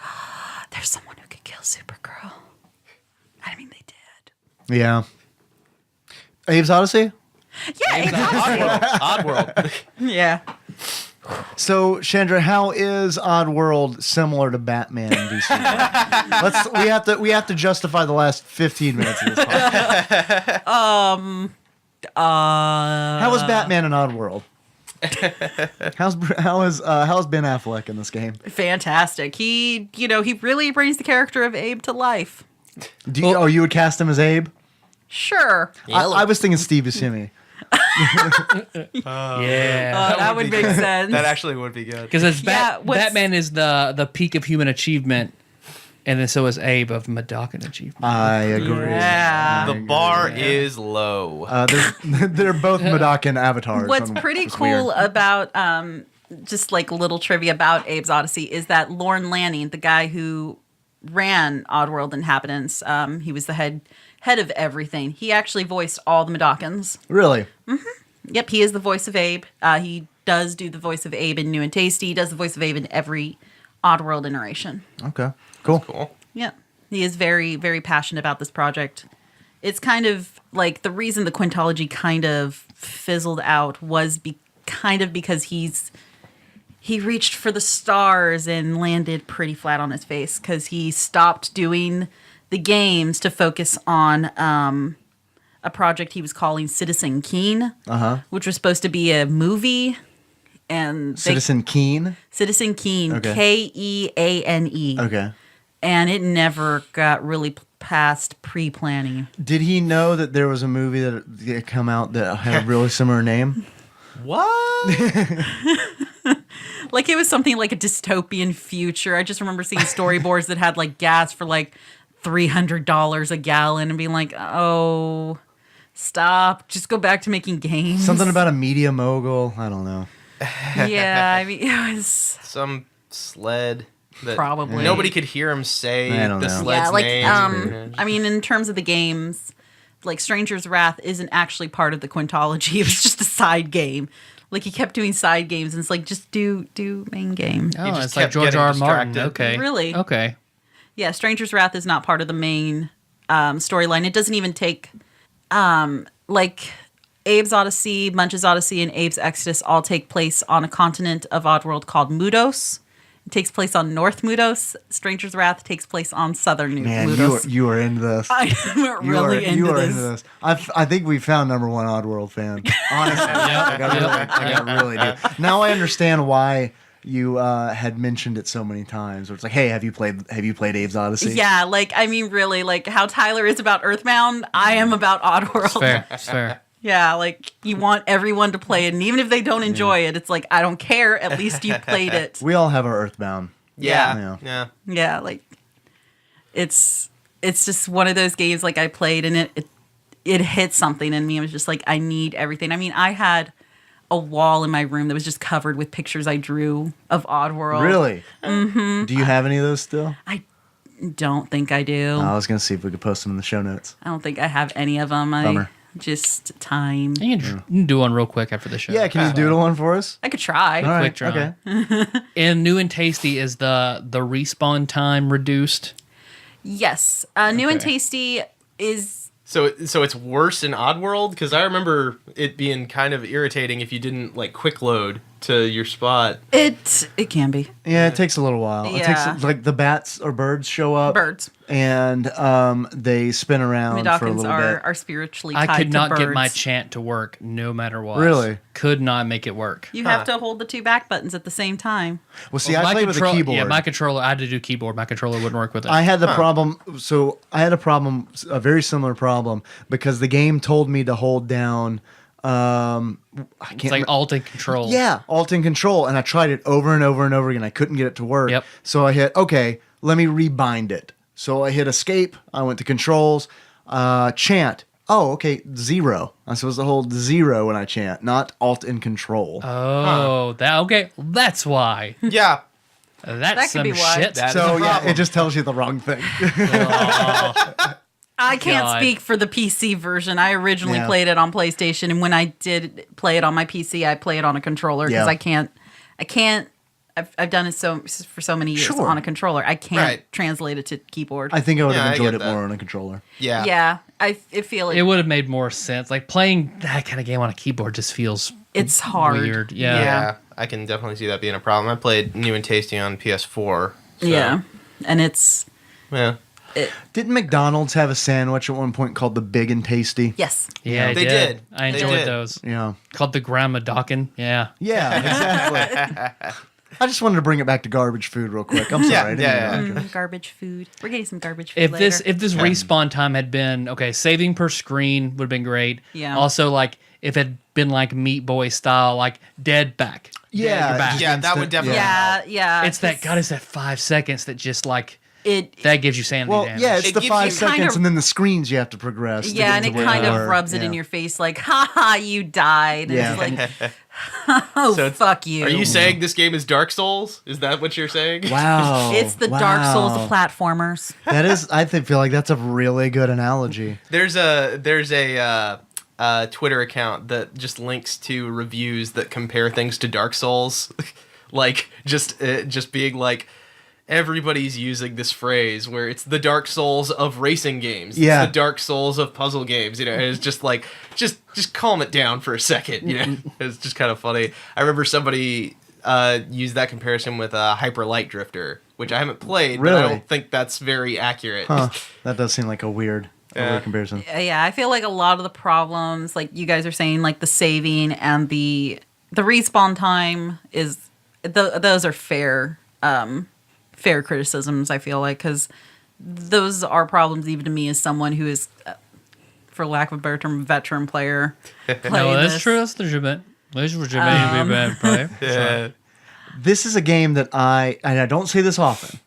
"There's someone who could kill Supergirl." I mean, they did. Yeah. Abe's Odyssey? Yeah, exactly. Oddworld. Yeah. So, Chandra, how is Oddworld similar to Batman and DC? We have to justify the last 15 minutes of this podcast. How was Batman in Oddworld? How's Ben Affleck in this game? Fantastic. He really brings the character of Abe to life. You would cast him as Abe? Sure. I was thinking Steve Buscemi. Yeah. That would make sense. That actually would be good. Because what's- Batman is the peak of human achievement, and then so is Abe of Madocan achievement. I agree. Yeah. The bar is low. They're both Madocan avatars. What's pretty It's cool weird. about just like little trivia about Abe's Odyssey is that Lorne Lanning, the guy who ran Oddworld Inhabitants, he was the head of everything. He actually voiced all the Madocans. Really? Yep, he is the voice of Abe. He does do the voice of Abe in New and Tasty. He does the voice of Abe in every Oddworld iteration. Okay, cool. Cool. Yeah. He is very, very passionate about this project. It's kind of like the reason the Quintology kind of fizzled out was because he reached for the stars and landed pretty flat on his face because he stopped doing the games to focus on a project he was calling Citizen Keen, which was supposed to be a movie. And Citizen Keen. Citizen Keen, Okay. Keane. Okay. And it never got really past pre-planning. Did he know that there was a movie that had come out that had a really similar name? What? Like it was something like a dystopian future. I just remember seeing storyboards that had like gas for like $300 a gallon and being like, oh, stop. Just go back to making games. Something about a media mogul. I don't know. Yeah, I mean, it was Some sled that Probably. nobody could hear him say I don't the know. sled's yeah, like name. I mean, in terms of the games, like Stranger's Wrath isn't actually part of the Quintology. It was just a side game. Like he kept doing side games, and it's like just do main game. Oh, just it's like kept George getting R. R. Martin. distracted. Okay. Really? Okay. Yeah, Stranger's Wrath is not part of the main storyline. It doesn't even take like Abe's Oddysee, Munch's Odyssey, and Abe's Exodus all take place on a continent of Oddworld called Mudos. It takes place on North Mudos. Stranger's Wrath takes place on Southern Man, Mudos. you are into this. I'm really into this. I think we found number one Oddworld fan. Honestly, I really do. Now I understand why you had mentioned it so many times. Where it's like, hey, have you played Abe's Odyssey? Yeah, like I mean, really, like how Tyler is about Earthbound, I am about Oddworld. Fair. It's fair. Yeah, like you want everyone to play it, and even if they don't enjoy it, it's like I don't care. At least you played it. We all have our Earthbound. Yeah. Yeah, like it's just one of those games like I played and it hit something in me. It was just like I need everything. I mean, I had a wall in my room that was just covered with pictures I drew of Oddworld. Really? Mm-hmm. Do you have any of those still? I don't think I do. I was gonna see if we could post them in the show notes. I don't think I have any of them. Bummer. Just time. You can do one real quick after the show. Yeah, can you doodle one for us? I could try. All right, quick try. Okay. And New and Tasty is the respawn time reduced. Yes. New and Okay. Tasty is So it's worse in Oddworld because I remember it being kind of irritating if you didn't like quick load to your spot. it can be. Yeah, it takes a little while. It Yeah. takes like the bats or birds show up. Birds. And they spin around for a Midokins little are bit. are spiritually tied I could not to get birds. my chant to work no matter what. Really? Could not make it work. You have to hold the two back buttons at the same time. Well, see, Well, I play with a keyboard. Yeah, my controller. I had to do keyboard. My controller wouldn't work with it. I had the problem. So I had a very similar problem, because the game told me to hold down. I can't. it's like Alt and Control. Yeah, Alt and Control, and I tried it over and over and over again. I couldn't get it to work. Yep. So I hit okay. Let me rebind it. So I hit Escape. I went to Controls. Chant. Oh, okay. 0. I'm supposed to hold 0 when I chant, not Alt and Control. Oh, that okay. That's why. Yeah. That's could some be why. shit. That- so is a yeah, problem. it just tells you the wrong thing. I can't God. speak for the PC version. I originally Yeah. played it on PlayStation, and when I did play it on my PC, I play it on a controller because Yeah. I can't. I've done it for so many years Sure. on a controller. I can't Right. translate it to keyboard. I think I would Yeah, have I enjoyed get it that. more on a controller. Yeah. yeah, I feel It would have made more sense. Like playing that kind of game on a keyboard just feels it's hard. weird. Yeah. Yeah. I can definitely see that being a problem. I played New and Tasty on PS4. So, Yeah, and it's Yeah. Didn't McDonald's have a sandwich at one point called the Big and Tasty? yes. Yeah, I They did. I They enjoyed did. those. Yeah. Called the Grandma Dawkin. Yeah. Yeah, exactly. I just wanted to bring it back to garbage food real quick. I'm sorry. Yeah, I didn't yeah, mean to- Garbage food. We're getting some garbage food If later. this respawn time had been okay, saving per screen would have been great. Yeah. Also, like if it had been like Meat Boy style, like dead back. Yeah, You're back. just Yeah, that would instant- definitely- yeah. It's that God. It's that 5 seconds that just like It that gives you sanity Well, damage. yeah, it's It the gives 5 you seconds, kind of- and then the screens you have to progress. to yeah, get and to it where kind you of are. rubs it Yeah. in your face like, ha ha, you died. And Yeah. it's like, oh, So fuck you. Are you saying this game is Dark Souls? Is that what you're saying? Wow. It's the Dark Souls wow. of platformers. That is, I feel like that's a really good analogy. There's a Twitter account that just links to reviews that compare things to Dark Souls, like just being like, everybody's using this phrase where it's the Dark Souls of racing games. Yeah. It's the Dark Souls of puzzle games. And it's just like, just calm it down for a second. It's just kind of funny. I remember somebody used that comparison with Hyper Light Drifter, which I haven't played, but I Really? don't think that's very accurate. Huh. That does seem like a weird comparison. Yeah, I feel like a lot of the problems, like you guys are saying, like the saving and the respawn time is those are fair criticisms. I feel like, because those are problems even to me as someone who is, for lack of a better term, veteran player. No, that's true. That's legitimate. Legitimate player. Yeah. This is a game that and I don't say this often.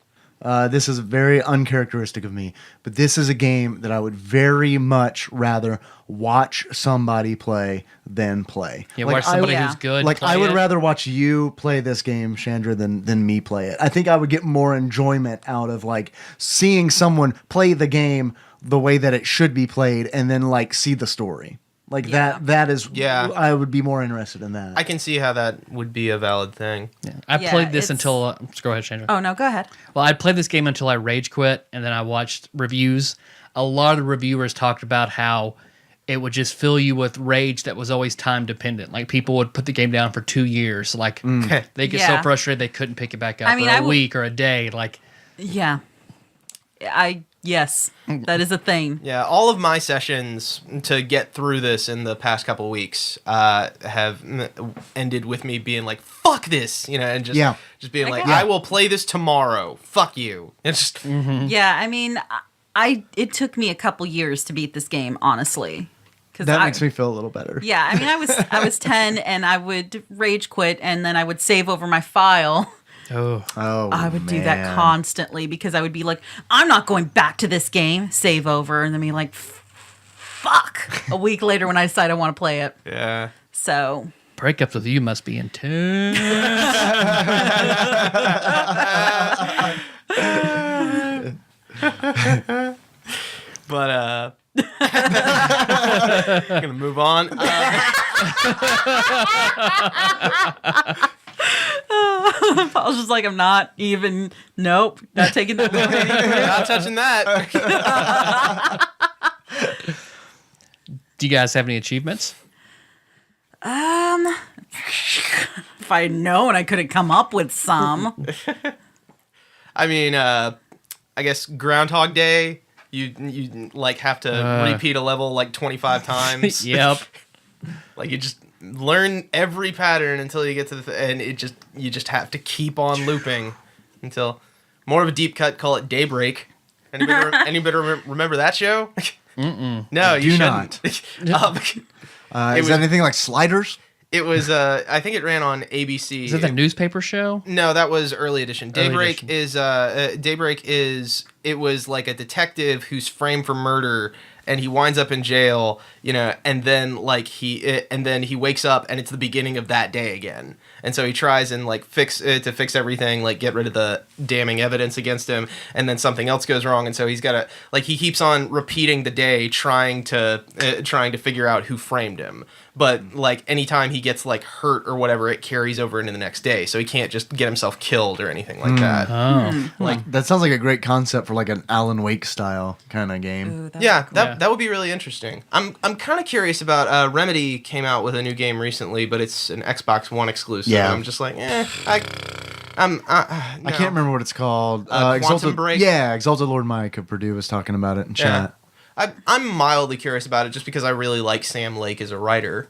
This is very uncharacteristic of me, but this is a game that I would very much rather watch somebody play than play. Yeah, watch somebody who's good. Like play I would it. rather watch you play this game, Chandra, than me play it. I think I would get more enjoyment out of like seeing someone play the game the way that it should be played, and then like see the story. Like that is I would be more interested in that. I can see how that would be a valid thing. Yeah. I played this until. Go ahead, Chandra. Oh no, go ahead. Well, I played this game until I rage quit, and then I watched reviews. A lot of the reviewers talked about how it would just fill you with rage that was always time dependent. Like people would put the game down for 2 years. Like they get so frustrated they couldn't pick it back up. Or a week or a day. Like Yes, that is a thing. Yeah, all of my sessions to get through this in the past couple of weeks have ended with me being like, "Fuck this," and just being like, "I will play this tomorrow. Fuck you." It's just Yeah, I mean, it took me a couple years to beat this game, honestly. That makes me feel a little better. Yeah, I mean, I was 10 and I would rage quit and then I would save over my file. Oh, I would do that constantly because I would be like, I'm not going back to this game, save over, and then be like, fuck, a week later when I decide I want to play it. yeah. So breakups with you must be intense. But I'm gonna move on. Paul's just like, I'm not even. Nope, not taking that. Not touching that. Do you guys have any achievements? If I'd known, I could have come up with some. I mean, I guess Groundhog Day. You like have to repeat a level like 25 times. Yep. Like you just learn every pattern until you get to and you just have to keep on looping until more of a deep cut. Call it Daybreak. Anybody remember that show? Mm-mm. No, you do shouldn't. Is that anything like Sliders? It was I think it ran on ABC. Is that the newspaper show? No, that was early edition. Daybreak edition. is it was like a detective who's framed for murder and he winds up in jail, and then he wakes up and it's the beginning of that day again. And so he tries and fix everything, like get rid of the damning evidence against him, and then something else goes wrong, and so he's got to he keeps on repeating the day trying to figure out who framed him. But anytime he gets hurt or whatever, it carries over into the next day, so he can't just get himself killed or anything like that. Oh. That sounds like a great concept for an Alan Wake style kind of game. Ooh, That would be really interesting. I'm kind of curious about Remedy came out with a new game recently, but it's an Xbox One exclusive. Yeah. I'm just like, no. I can't remember what it's called. Quantum Break? Yeah, Exalted Lord Mike of Purdue was talking about it in chat. I'm mildly curious about it just because I really like Sam Lake as a writer,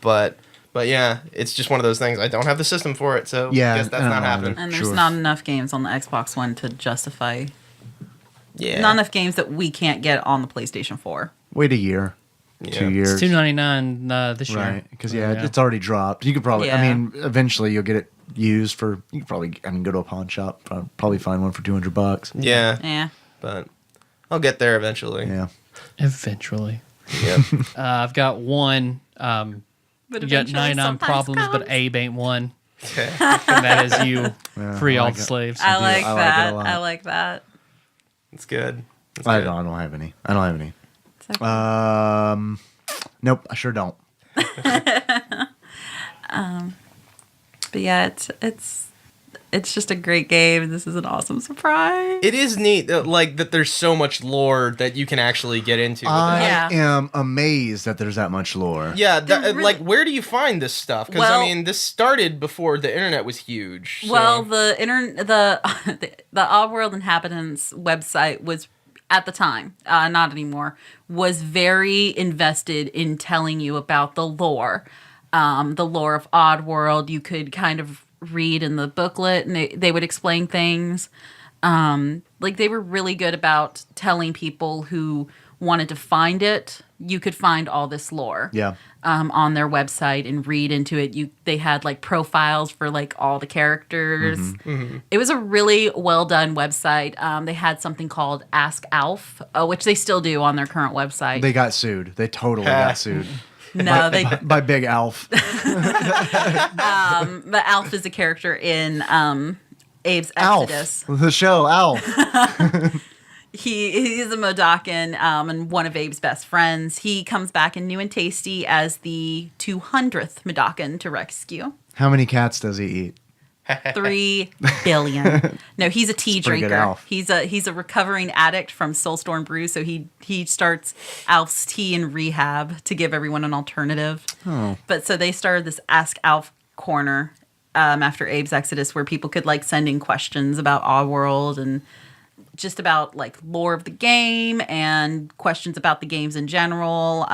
But yeah, it's just one of those things. I don't have the system for it, so I guess that's not happening. And there's not enough games on the Xbox One to justify. Yeah. Not enough games that we can't get on the PlayStation 4. Wait a year. Yeah. 2 years. It's $2.99 this year. Right, because it's already dropped. You could probably, eventually you'll get it used for. You could probably, go to a pawn shop, probably find one for $200. Yeah. Yeah. But I'll get there eventually. Yeah. Eventually. Yeah. I've got one. You got 99 problems, but Abe ain't one. Okay. And that is you. Yeah, Free I all like the it. slaves. I like I like it that. a lot. I like that. It's good. I don't have any. I don't have any. Nope, I sure don't. But yeah, it's just a great game. This is an awesome surprise. It is neat, that there's so much lore that you can actually get into. With I it. Yeah. am amazed that there's that much lore. Yeah, really- where do you find this stuff? Because Well- this started before the internet was huge. So. Well, the Oddworld Inhabitants website was at the time, not anymore, was very invested in telling you about the lore of Oddworld. You could kind of read in the booklet, and they would explain things. They were really good about telling people who wanted to find it. You could find all this lore. Yeah. On their website and read into it. They had profiles for all the characters. It was a really well done website. They had something called Ask Alf, which they still do on their current website. They got sued. They totally got sued. No, they By Big Alf. but Alf is a character in Abe's Exodus. Alf. The show, Alf. He's a Modakan and one of Abe's best friends. He comes back in New and Tasty as the 200th Modakan to rescue. How many cats does he eat? 3 billion. No, he's a tea pretty good, drinker. Alf. He's a recovering addict from Soulstorm Brew, so he starts Alf's tea in rehab to give everyone an alternative. Oh. But so they started this Ask Alf corner after Abe's Exodus, where people could send in questions about Oddworld and just about lore of the game and questions about the games in general,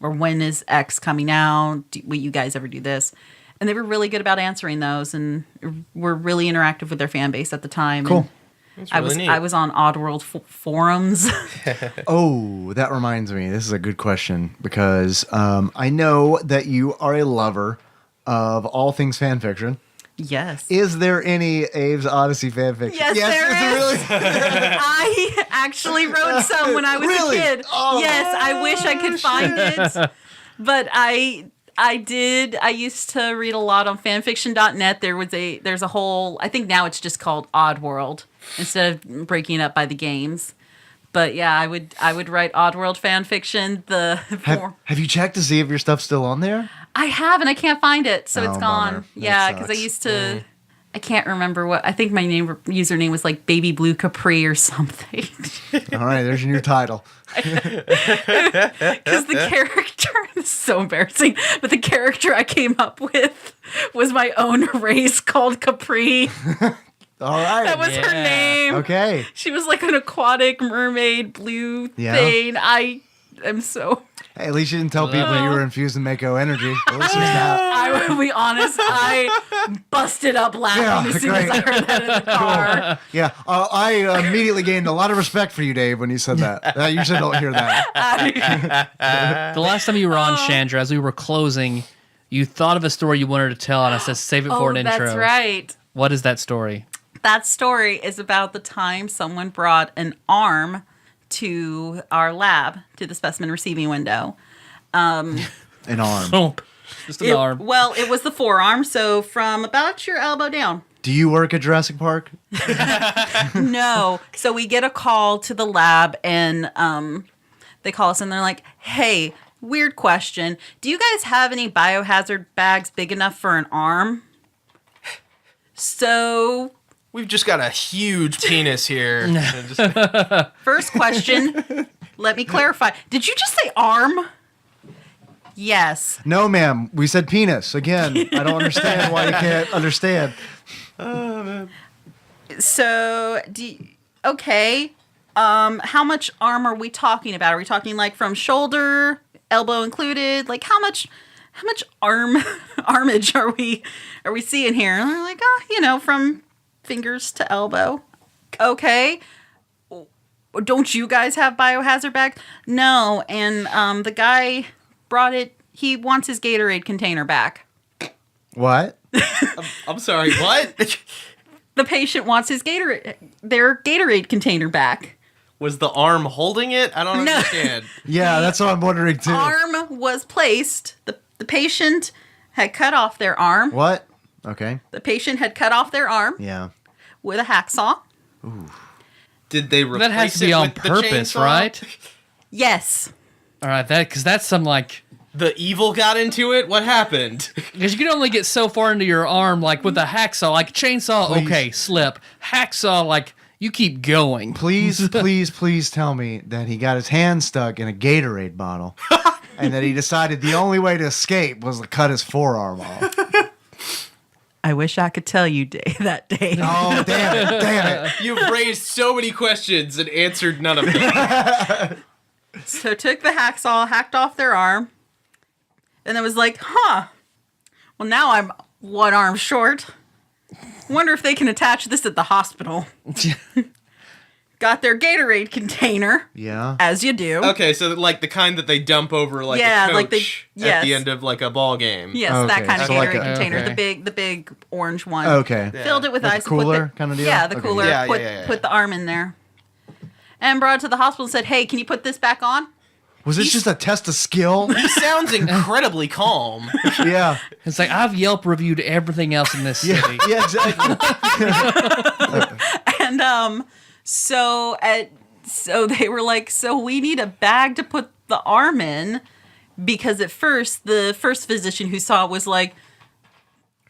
or when is X coming out? Will you guys ever do this? And they were really good about answering those, and were really interactive with their fan base at the time. Cool. And That's really neat. I was on Oddworld forums. Oh, that reminds me. This is a good question because I know that you are a lover of all things fan fiction. Yes. Is there any Abe's Oddysee fan fiction? Yes, there is. I actually wrote some when I was Really? a kid. Oh, yes, I wish I could find it. But I did. I used to read a lot on fanfiction.net. There's a whole, I think now it's just called Oddworld instead of breaking it up by the games. But yeah, I would write Oddworld fan fiction. Have you checked to see if your stuff's still on there? I have, and I can't find it, so Oh, it's gone. bummer. That Yeah, because I sucks. used to. I can't remember what. I think my username was BabyBlueCapri or something. All right, there's your new title. Because the character is so embarrassing, but the character I came up with was my own race called Capri. All right. That was her Yeah. name. Okay. She was an aquatic mermaid blue Yeah. thing. I am so. Hey, at least you didn't tell people you were infusing Mako energy. At least there's that. I will be honest. I busted up laughing Yeah, as soon as I great. heard that in the car. Yeah, I immediately gained a lot of respect for you, Dave, when you said that. I usually don't hear that. The last time you were on Chandra, as we were closing, you thought of a story you wanted to tell, and I said save it for an intro. That's right. What is that story? That story is about the time someone brought an arm to our lab, to the specimen receiving window. An arm. Boom. Just an arm. Well, it was the forearm, so from about your elbow down. Do you work at Jurassic Park? No. So we get a call to the lab, and they call us, and they're like, hey, weird question. Do you guys have any biohazard bags big enough for an arm? So, We've just got a huge penis here. first question, let me clarify. Did you just say arm? Yes. No, ma'am. We said penis. Again, I don't understand why you can't understand. So, okay. How much arm are we talking about? Are we talking from shoulder, elbow included? How much armage are we seeing here? And they're like, from fingers to elbow. Okay. Don't you guys have biohazard bags? No. And the guy brought it. He wants his Gatorade container back. What? I'm sorry, what? The patient wants their Gatorade container back. Was the arm holding it? I don't No. understand. Yeah, that's what I'm wondering too. Arm was placed. The patient had cut off their arm. What? Okay. The patient had cut off their arm Yeah. with a hacksaw. Did they replace That has to it be on with the purpose, chainsaw? right? Yes. All right, because that's some like. The evil got into it? What happened? Because you can only get so far into your arm, like with a hacksaw, like chainsaw. Please. Okay, slip. Hacksaw, like you keep going. Please, please, please tell me that he got his hand stuck in a Gatorade bottle, and that he decided the only way to escape was to cut his forearm off. I wish I could tell you that day. Oh, damn it. You've raised so many questions and answered none of them. So took the hacksaw, hacked off their arm, and it was like, well, now I'm one arm short. Wonder if they can attach this at the hospital. Got their Gatorade container. Yeah. As you do. Okay, so like the kind that they dump over like Yeah, a coach like they- at yes. the end of like a ball game. Yes, Okay, that kind of so Gatorade like a- container. okay. The big orange one. Okay. Yeah. Filled it with Like a ice. and put cooler the- kind of deal? Yeah, the Okay. cooler. Yeah, put, yeah. put the arm in there. And brought it to the hospital and said, hey, can you put this back on? Was this just a test of skill? He sounds incredibly calm. Yeah. It's like I've Yelp reviewed everything else in this Yeah, city. yeah, exactly. And so they were like, so we need a bag to put the arm in, because at first the first physician who saw it was like,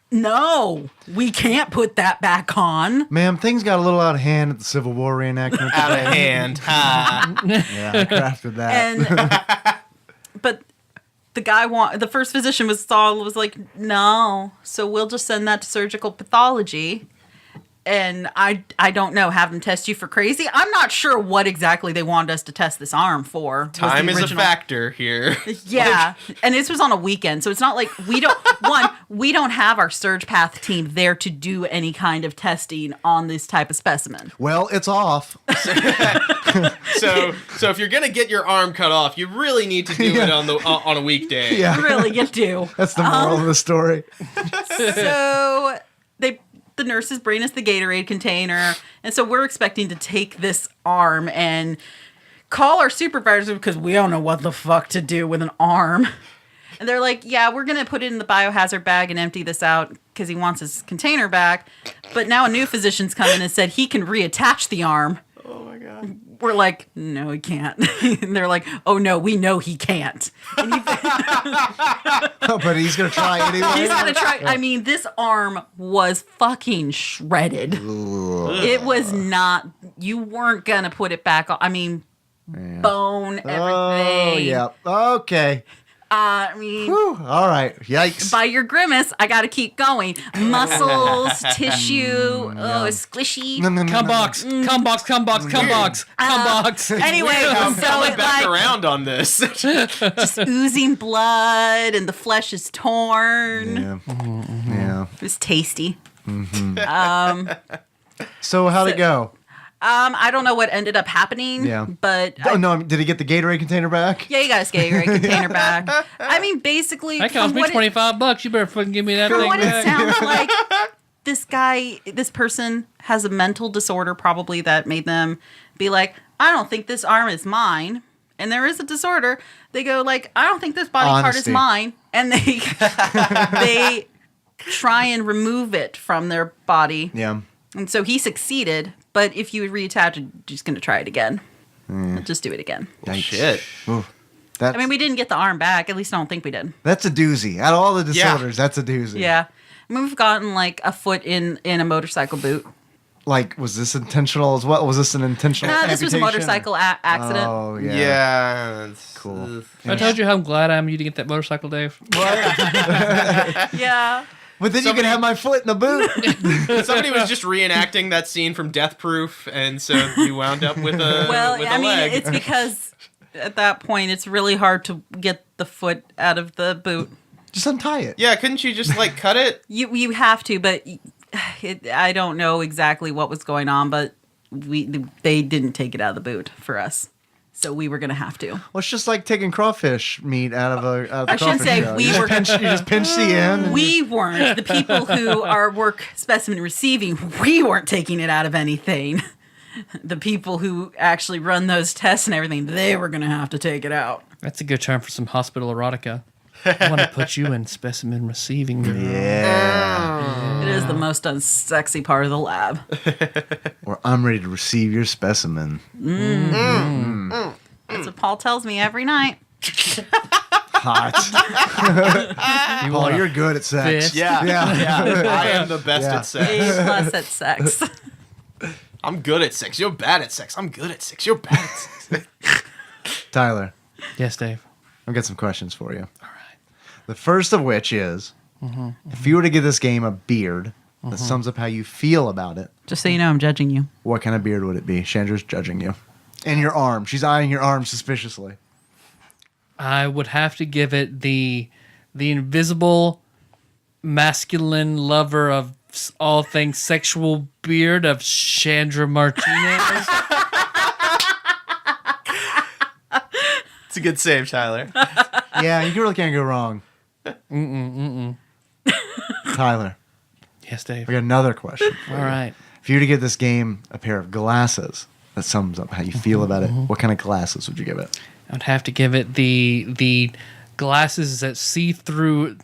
no, we can't put that back on. Ma'am, things got a little out of hand at the Civil War reenactment. Out of hand. Ha. Yeah, I crafted that. And but the first physician was like, no, so we'll just send that to surgical pathology. And I don't know, have them test you for crazy. I'm not sure what exactly they wanted us to test this arm for. was the Time is a original- factor here. Yeah, and this was on a weekend, so it's not like we don't have our surge path team there to do any kind of testing on this type of specimen. Well, it's off. So if you're gonna get your arm cut off, you really need to do it on a weekday. Yeah. Really, you do. That's the moral of the story. So the nurses bring us the Gatorade container, and so we're expecting to take this arm and call our supervisor because we don't know what the fuck to do with an arm. And they're like, yeah, we're going to put it in the biohazard bag and empty this out because he wants his container back. But now a new physician's come in and said he can reattach the arm. Oh my god. We're like, no, he can't. And they're like, oh no, we know he can't. And But he's going to try anyway. he's gonna try. I mean, this arm was fucking shredded. It was not. You weren't gonna put it back on. I mean, bone, everything. Oh, yeah. Okay. I mean, Whew. All right. Yikes. by your grimace, I gotta keep going. Muscles, tissue, it's squishy. Come box, come box, come box, come box, come box. Anyway, I'm so coming it back like around on this. just oozing blood, and the flesh is torn. Yeah. Yeah. It was tasty. So how'd it go? I don't know what ended up happening. Yeah. But Oh, no. Did he get the Gatorade container back? yeah, you got a Gatorade container back. I mean, basically, That cost from me what it- $25. You better fucking give me that From thing what it back. sounds like, this person has a mental disorder probably that made them be like, I don't think this arm is mine. And there is a disorder. They go like, I don't think this body part is Honesty. mine. And they try and remove it from their body. Yeah. And so he succeeded. But if you would reattach it, you're just going to try it again. Just do it again. Yikes. Shit. Ooh. That's, I mean, we didn't get the arm back. At least I don't think we did. that's a doozy. Out of all the Yeah. disorders, that's a doozy. Yeah. I mean, we've gotten like a foot in a motorcycle boot. Like, was this intentional as well? Was this an intentional No, this was a amputation? motorcycle accident. Oh, Yeah. yeah. It's, Cool. I told you how glad I am you to get that motorcycle, Dave. Yeah. But then you Somebody- can have my foot in the boot. Somebody was just reenacting that scene from Death Proof, and so you wound up with a Well, with I a mean, leg. it's because at that point it's really hard to get the foot out of the boot. Just untie it. Yeah, couldn't you just like cut it? You have to, but I don't know exactly what was going on, but they didn't take it out of the boot for us. So we were going to have to. Well, it's just like taking crawfish meat out of the I should crawfish say shell. we you just were- pinch, you just pinch the end. We weren't. The people who are work specimen receiving, we weren't taking it out of anything. The people who actually run those tests and everything, they were going to have to take it out. That's a good term for some hospital erotica. I want to put you in specimen receiving. Girl. Yeah. It is the most unsexy part of the lab. Or I'm ready to receive your specimen. It's a Paul tells me every night. Hot. Paul, you're good at sex. Fist. Yeah. Yeah. I am the best Yeah. at sex. A+ at sex. I'm good at sex. You're bad at sex. I'm good at sex. You're bad at sex. Tyler, Yes, Dave. I've got some questions for you. All right. The first of which is, if you were to give this game a beard that sums up how you feel about it, Just so you know, I'm judging you. what kind of beard would it be? Chandra's judging you. And your arm. She's eyeing your arm suspiciously. I would have to give it the invisible masculine lover of all things sexual beard of Chandra Martinez. It's a good save, Tyler. Yeah, you really can't go wrong. Tyler, Yes, Dave. I got another question. All right. If you were to give this game a pair of glasses that sums up how you feel about it, what kind of glasses would you give it? I'd have to give it the glasses that see the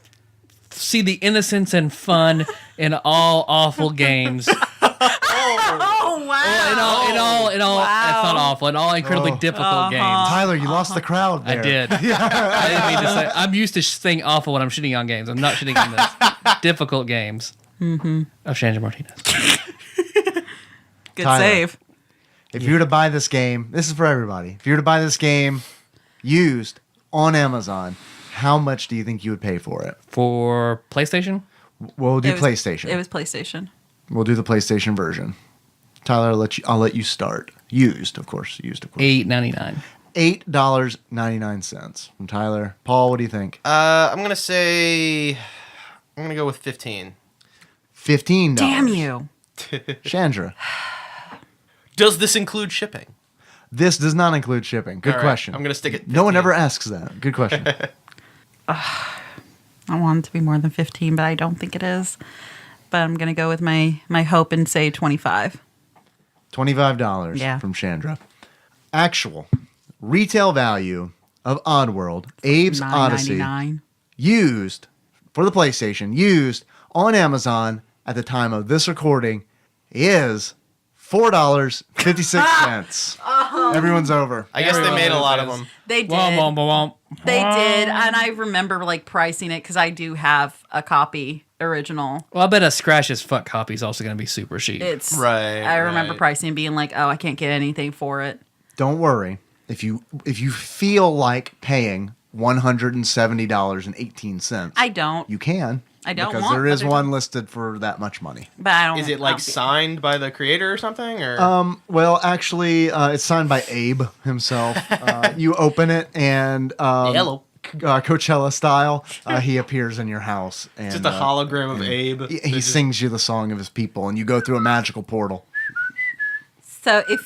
innocence and fun in all awful games. Oh, wow. In all, that's not awful. In all incredibly difficult games. Tyler, you lost the crowd there. I did. I didn't mean to say. I'm used to saying awful when I'm shitting on games. I'm not shitting on this. Difficult games of Chandra Martinez. Good Tyler. save. If you were to buy this game, this is for everybody. If you were to buy this game used on Amazon, how much do you think you would pay for it? For PlayStation? We'll do It was- PlayStation. It was PlayStation. We'll do the PlayStation version. Tyler, I'll let you start. Used, of course. $8.99. $8.99 from Tyler. Paul, what do you think? I'm gonna go with 15. $15. Damn you. Chandra. Does this include shipping? This does not include shipping. Good All right, question. I'm gonna stick it. No one 15. ever asks that. Good question. I want it to be more than 15, but I don't think it is. But I'm going to go with my hope and say 25. $25 Yeah. from Chandra. Actual retail value of Oddworld, Abe's Oddysee, $9.99. used for the PlayStation, used on Amazon at the time of this recording, is $4.56. Everyone's over. I guess they made a lot of them. They did. Womp, womp, womp. They did. And I remember like pricing it because I do have a copy original. Well, I bet a scratch as fuck copy is also going to be super cheap. It's Right, I remember right. pricing and being like, oh, I can't get anything for it. Don't worry. If you feel like paying $170.18, I don't. you can. I don't because want there is other one than- listed for that much money. But I don't. Is it like signed by the creator or something? Or Well, actually, it's signed by Abe himself. You open it, and Yellow. Coachella style, he appears in your house. And, Just a hologram of Abe. He sings you the song of his people, and you go through a magical portal. So if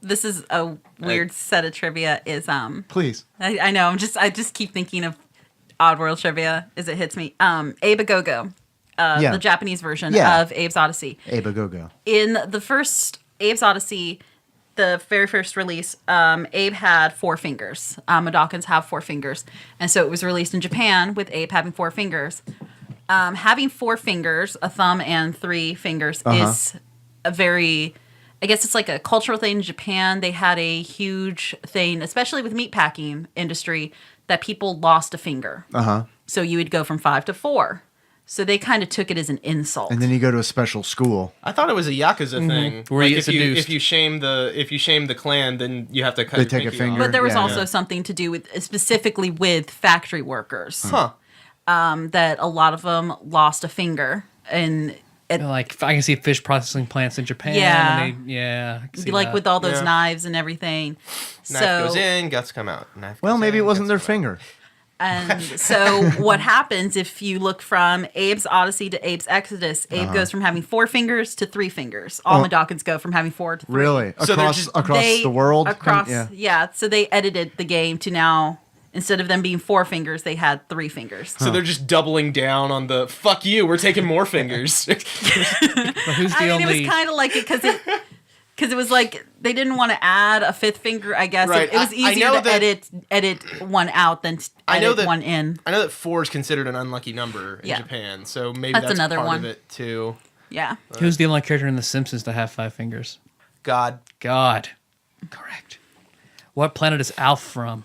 this is a weird set of trivia, is Please. I know I just keep thinking of Oddworld trivia as it hits me. Abe a Go-Go, Yeah. the Japanese version Yeah. of Abe's Oddysee. Abe, go, go. In the first Abe's Oddysee, the very first release, Abe had 4 fingers. Madokans have 4 fingers. And so it was released in Japan with Abe having 4 fingers. Having 4 fingers, a thumb and 3 fingers, is a very, I guess it's like a cultural thing in Japan. They had a huge thing, especially with meatpacking industry, that people lost a finger. So you would go from 5 to 4. So they kind of took it as an insult. And then you go to a special school. I thought it was a yakuza thing. Where you Like get seduced. if you shame the clan, then you have to cut They your take a pinky finger. off. But there was Yeah, also yeah. something to do with specifically with factory workers Huh. that a lot of them lost a finger, and Like I can see fish processing plants in Japan. Yeah. And I can see like that. with all those Yeah. knives and everything. Knife so goes in, guts come out. Knife Well, goes maybe in, it wasn't guts their come out. finger. and so what happens if you look from Abe's Odyssey to Abe's Exodus? Abe goes from having 4 fingers to 3 fingers. All Madokans go from having 4 to 3. Really? So they're Across just- the world? Across, Yeah. yeah. So they edited the game to now, instead of them being 4 fingers, they had 3 fingers. So they're just doubling down on the fuck you. We're taking more fingers. But who's the I mean, only? it was kind of like it because it was like they didn't want to add a 5th finger. I guess Right. it was I easier know to that- edit one out than to I know edit that- one in. I know that 4 is considered an unlucky number in Yeah. Japan, so maybe That's that's another part one. of it too. Yeah, Who's the only character in The Simpsons to have 5 fingers? God. God. Correct. What planet is Alf from?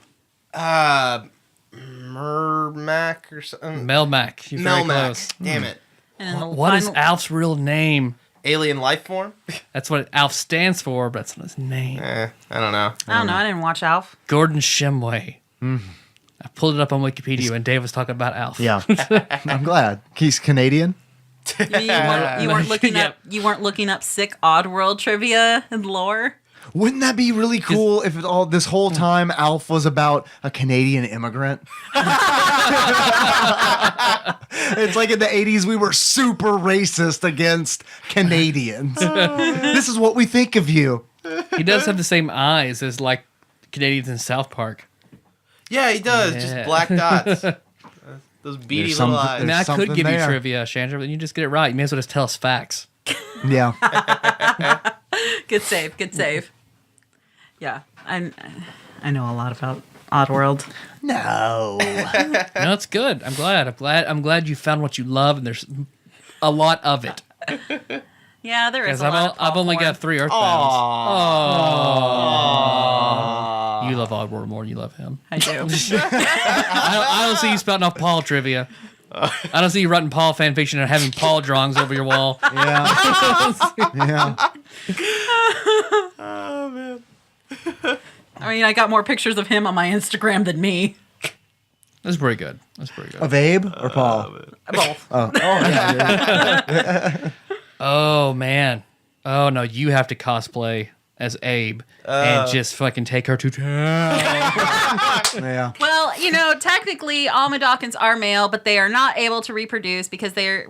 Mermac or something. Melmac. You're very close. Melmac. Damn it. And then the What is final- Alf's real name? Alien life form? That's what Alf stands for, but that's not his name. I don't know. I don't know. I didn't watch Alf. Gordon Shumway. I pulled it up on Wikipedia when Dave was talking about Alf. Yeah. I'm glad. He's Canadian. You weren't looking Yep. up. You weren't looking up sick Oddworld trivia and lore. Wouldn't that be really cool if this whole time Alf was about a Canadian immigrant? It's like in the 80s we were super racist against Canadians. This is what we think of you. He does have the same eyes as like Canadians in South Park. Yeah, he does. Yeah. Just black dots. Those beady There's little something- I eyes. mean, I something could give you there. trivia, Chandra, but you just get it right. You may as well just tell us facts. Yeah. Good save. Good save. Yeah, I know a lot about Oddworld. No. No, it's good. I'm glad you found what you love, and there's a lot of it. Yeah, there is Because a lot. I've only got 3 Earthbounds. You love Oddworld more than you love him. I do. I don't see you spouting off Paul trivia. I don't see you writing Paul fan fiction and having Paul drawings over your wall. Yeah. Yeah. Oh, man. I mean, I got more pictures of him on my Instagram than me. That's pretty good. Of Abe or Paul? Both. Oh, yeah. Oh, man. Oh, no. You have to cosplay as Abe and just fucking take her to town. Yeah. Well, technically, all Madawkins are male, but they are not able to reproduce because they're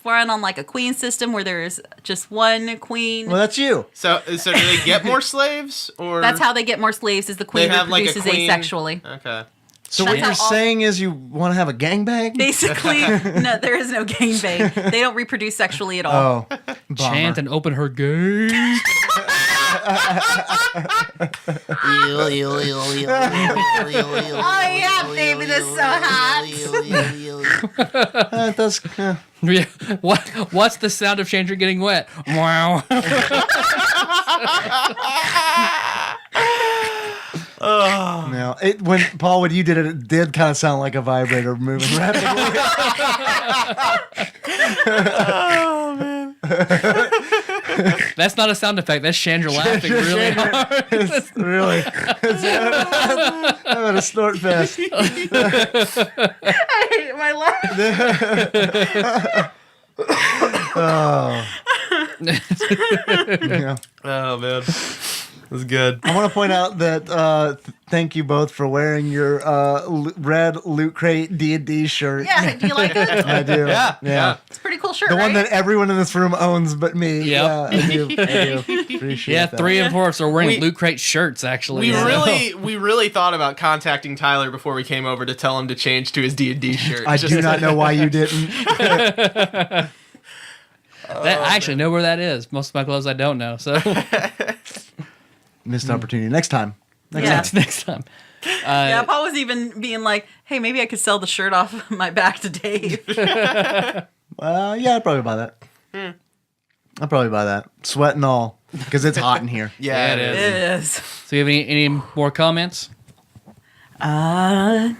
run on like a queen system where there's just one queen. Well, that's you. So do they get more slaves? Or That's how they get more slaves, is the queen They have, like, a reproduces queen- asexually. Okay. So That's what you're how all- saying is you want to have a gangbang? Basically, no, there is no gangbang. They don't reproduce sexually at all. Oh, bummer. Chant and open her gaze. Oh yeah, baby, that's so hot. That's, Yeah. What's the sound of Chandra getting wet? Wow. no. When Paul, when you did it, it did kind of sound like a vibrator moving rapidly. That's not a sound effect. That's Chandra laughing really hard. It's really. I'm at a snort fest. I hate my life. Yeah. Oh, man. That's good. I want to point out that thank you both for wearing your red Loot Crate D&D shirt. Yeah, do you like it? I do. Yeah. It's a pretty cool shirt, The one right? that everyone in this room owns but me. Yep. Yeah, I do. Appreciate Yeah, that. 3 of us are wearing We- Loot Crate shirts, actually. We really thought about contacting Tyler before we came over to tell him to change to his D&D shirt. I do not know why you didn't. I actually know where that is. Most of my clothes I don't know. So Missed opportunity. Next time. next time. Yeah, Paul was even being like, hey, maybe I could sell the shirt off my back to Dave. Yeah, I'd probably buy that. I'd probably buy that. Sweat and all. Because it's hot in here. Yeah, it it is. It is. So you have any more comments? I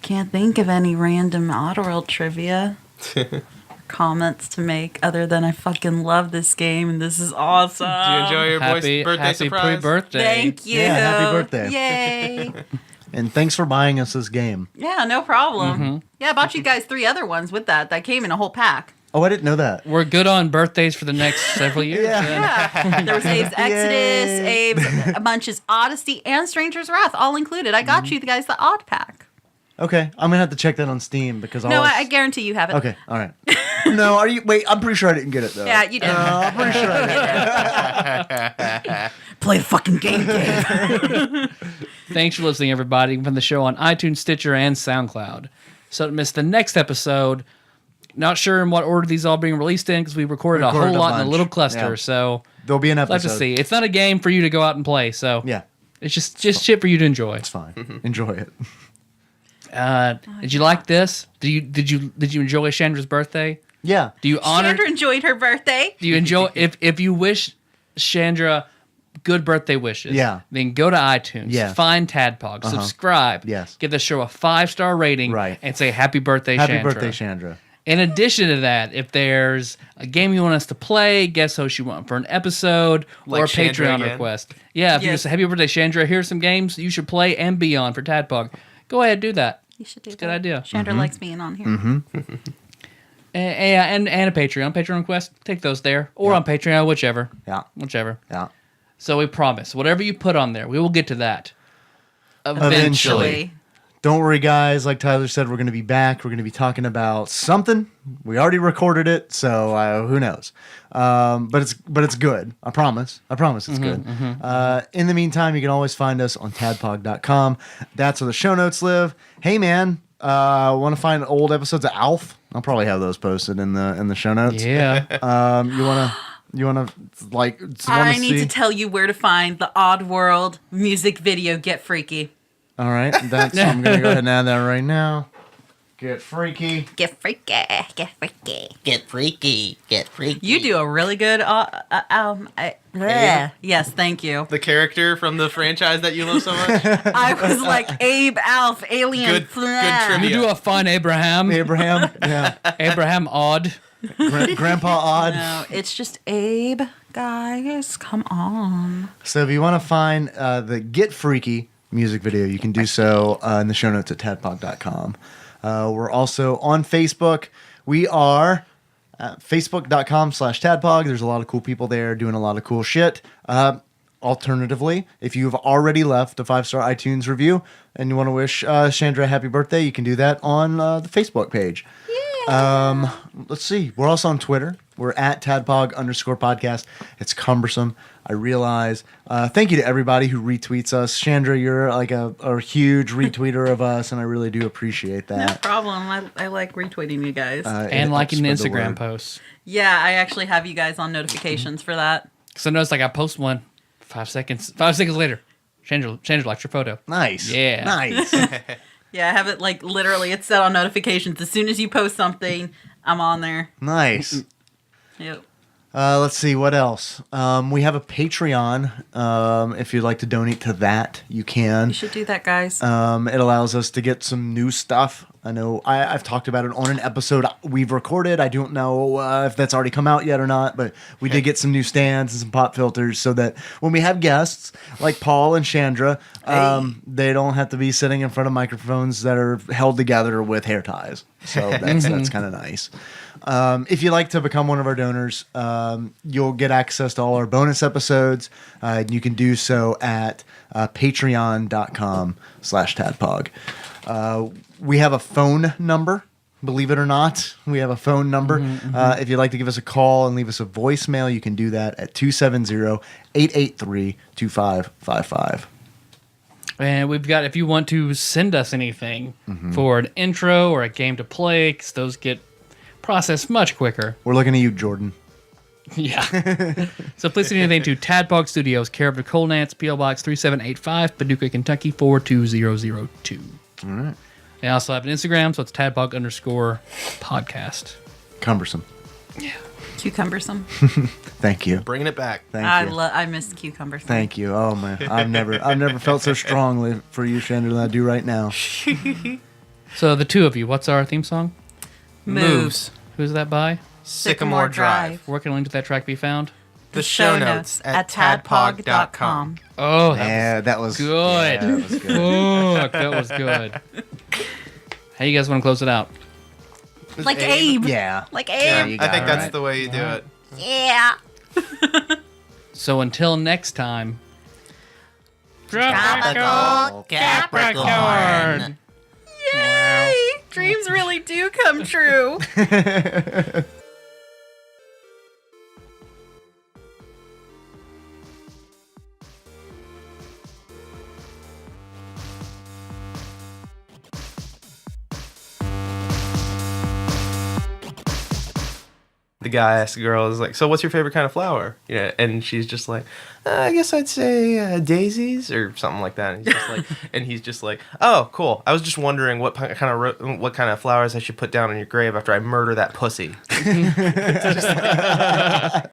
can't think of any random Oddworld trivia or comments to make other than I fucking love this game and this is awesome. Do you enjoy your Happy birthday surprise? pre-birthday. Thank you. Yeah, happy birthday. Yay. And thanks for buying us this game. Yeah, no problem. Yeah, I bought you guys 3 other ones with that. That came in a whole pack. Oh, I didn't know that. We're good on birthdays for the next several years. Yeah. There was Abe's Exodus, Abe's a bunch's Oddysee, and Stranger's Wrath all included. I got you guys the Odd Pack. Okay, I'm gonna have to check that on Steam because No, I guarantee you have it. Okay, all right. No, are you? Wait, I'm pretty sure I didn't get it though. Yeah, you did. I'm pretty sure I did. Play the fucking game, Dave. Thanks for listening, everybody. You can find the show on iTunes, Stitcher, and SoundCloud. So don't miss the next episode. Not sure in what order these all being released in because we recorded a whole lot in a bunch. little cluster. Yeah. So There'll be an we'll have episode. to see. It's not a game for you to go out and play. So Yeah, it's just shit for you to enjoy. it's fine. Enjoy it. Did you like this? Did you enjoy Chandra's birthday? Yeah. Do you honor? Chandra enjoyed her birthday. Do you enjoy if you wish Chandra good birthday wishes, Yeah. then go to iTunes, Yeah. find TADPOG, subscribe, Yes. give the show a 5-star rating, Right. and say happy birthday, Happy Chandra. birthday, Chandra. In addition to that, if there's a game you want us to play, guest host you want for an episode, Like or a Chandra Patreon again? request. Yeah, if you Yes. just say, happy birthday, Chandra, here's some games you should play and be on for TADPOG. Go ahead, do that. You should do It's a that. good idea. Chandra likes being on here. And a Patreon. Patreon request, take those there. Or on Patreon, whichever. Yeah. Whichever. Yeah. So we promise, whatever you put on there, we will get to that. Eventually. Don't worry, guys. Like Tyler said, we're going to be back. We're going to be talking about something. We already recorded it, so who knows? But it's good. I promise. It's good. In the meantime, you can always find us on tadpog.com. That's where the show notes live. Hey, man, want to find old episodes of Alf? I'll probably have those posted in the show notes. Yeah. You wanna like? I need to tell you where to find the Oddworld music video. Get freaky. All right, I'm gonna go ahead and add that right now. Get freaky. Get freaky. Get freaky. Get freaky. Get freaky. You do a really good. Yes, thank you. The character from the franchise that you love so much. I was like Abe, Alf, Alien. Good trivia. You do a fun Abraham. Abraham. Yeah. Abraham Odd. Grandpa Odd. No, it's just Abe. Guys, come on. So if you want to find the Get Freaky music video, you can do so in the show notes at tadpog.com. We're also on Facebook. We are at facebook.com/tadpog. There's a lot of cool people there doing a lot of cool shit. Alternatively, if you've already left a 5-star iTunes review and you want to wish Chandra a happy birthday, you can do that on the Facebook page. Let's see. We're also on Twitter. We're at tadpog_podcast. It's cumbersome, I realize. Thank you to everybody who retweets us. Chandra, you're like a huge retweeter of us, and I really do appreciate that. No problem. I like retweeting you guys. And It liking helps spread the Instagram word. posts. Yeah, I actually have you guys on notifications for that. Because I noticed like I post one 5 seconds. 5 seconds later, Chandra likes your photo. Nice. Yeah. Nice. Yeah, I have it like literally. It's set on notifications. As soon as you post something, I'm on there. Nice. Yep. Let's see, what else? We have a Patreon. If you'd like to donate to that, you can. You should do that, guys. It allows us to get some new stuff. I know I've talked about it on an episode we've recorded. I don't know if that's already come out yet or not, but we did get some new stands and some pop filters so that when we have guests like Paul and Chandra, they don't have to be sitting in front of microphones that are held together with hair ties. So that's kind of nice. If you'd like to become one of our donors, you'll get access to all our bonus episodes. You can do so at patreon.com/tadpog. We have a phone number, believe it or not. We have a phone number. If you'd like to give us a call and leave us a voicemail, you can do that at 270-883-2555. And we've got, if you want to send us anything for an intro or a game to play, because those get processed much quicker. We're looking at you, Jordan. Yeah. So please send anything to Tadpog Studios, care of Nicole, Nance, P.O. Box 3785, Paducah, Kentucky 42002. All right. And I also have an Instagram, so it's Tadpog_podcast. Cumbersome. Cucumbersome. Thank you. Bringing it back. Thank you. I miss cucumbers. Thank you. Oh man, I've never felt so strongly for you, Chandra, than I do right now. So the two of you, what's our theme song? Moves. Who's that by? Sycamore Drive. Where can a link to that track be found? The show notes at tadpog.com. Oh, Yeah, that was good. Yeah, that was good. Fuck, that was good. How you guys want to close it out? Like Abe. Yeah. Like Yeah, Abe. you I got think it that's right. the way you do it. Yeah. So until next time. Tropical Capricorn. Yay! Dreams really do come true. The guy asks the girl, is like, so what's your favorite kind of flower? Yeah, and she's just like, I guess I'd say daisies or something like that. And he's just like, oh, cool. I was just wondering what kind of flowers I should put down on your grave after I murder that pussy.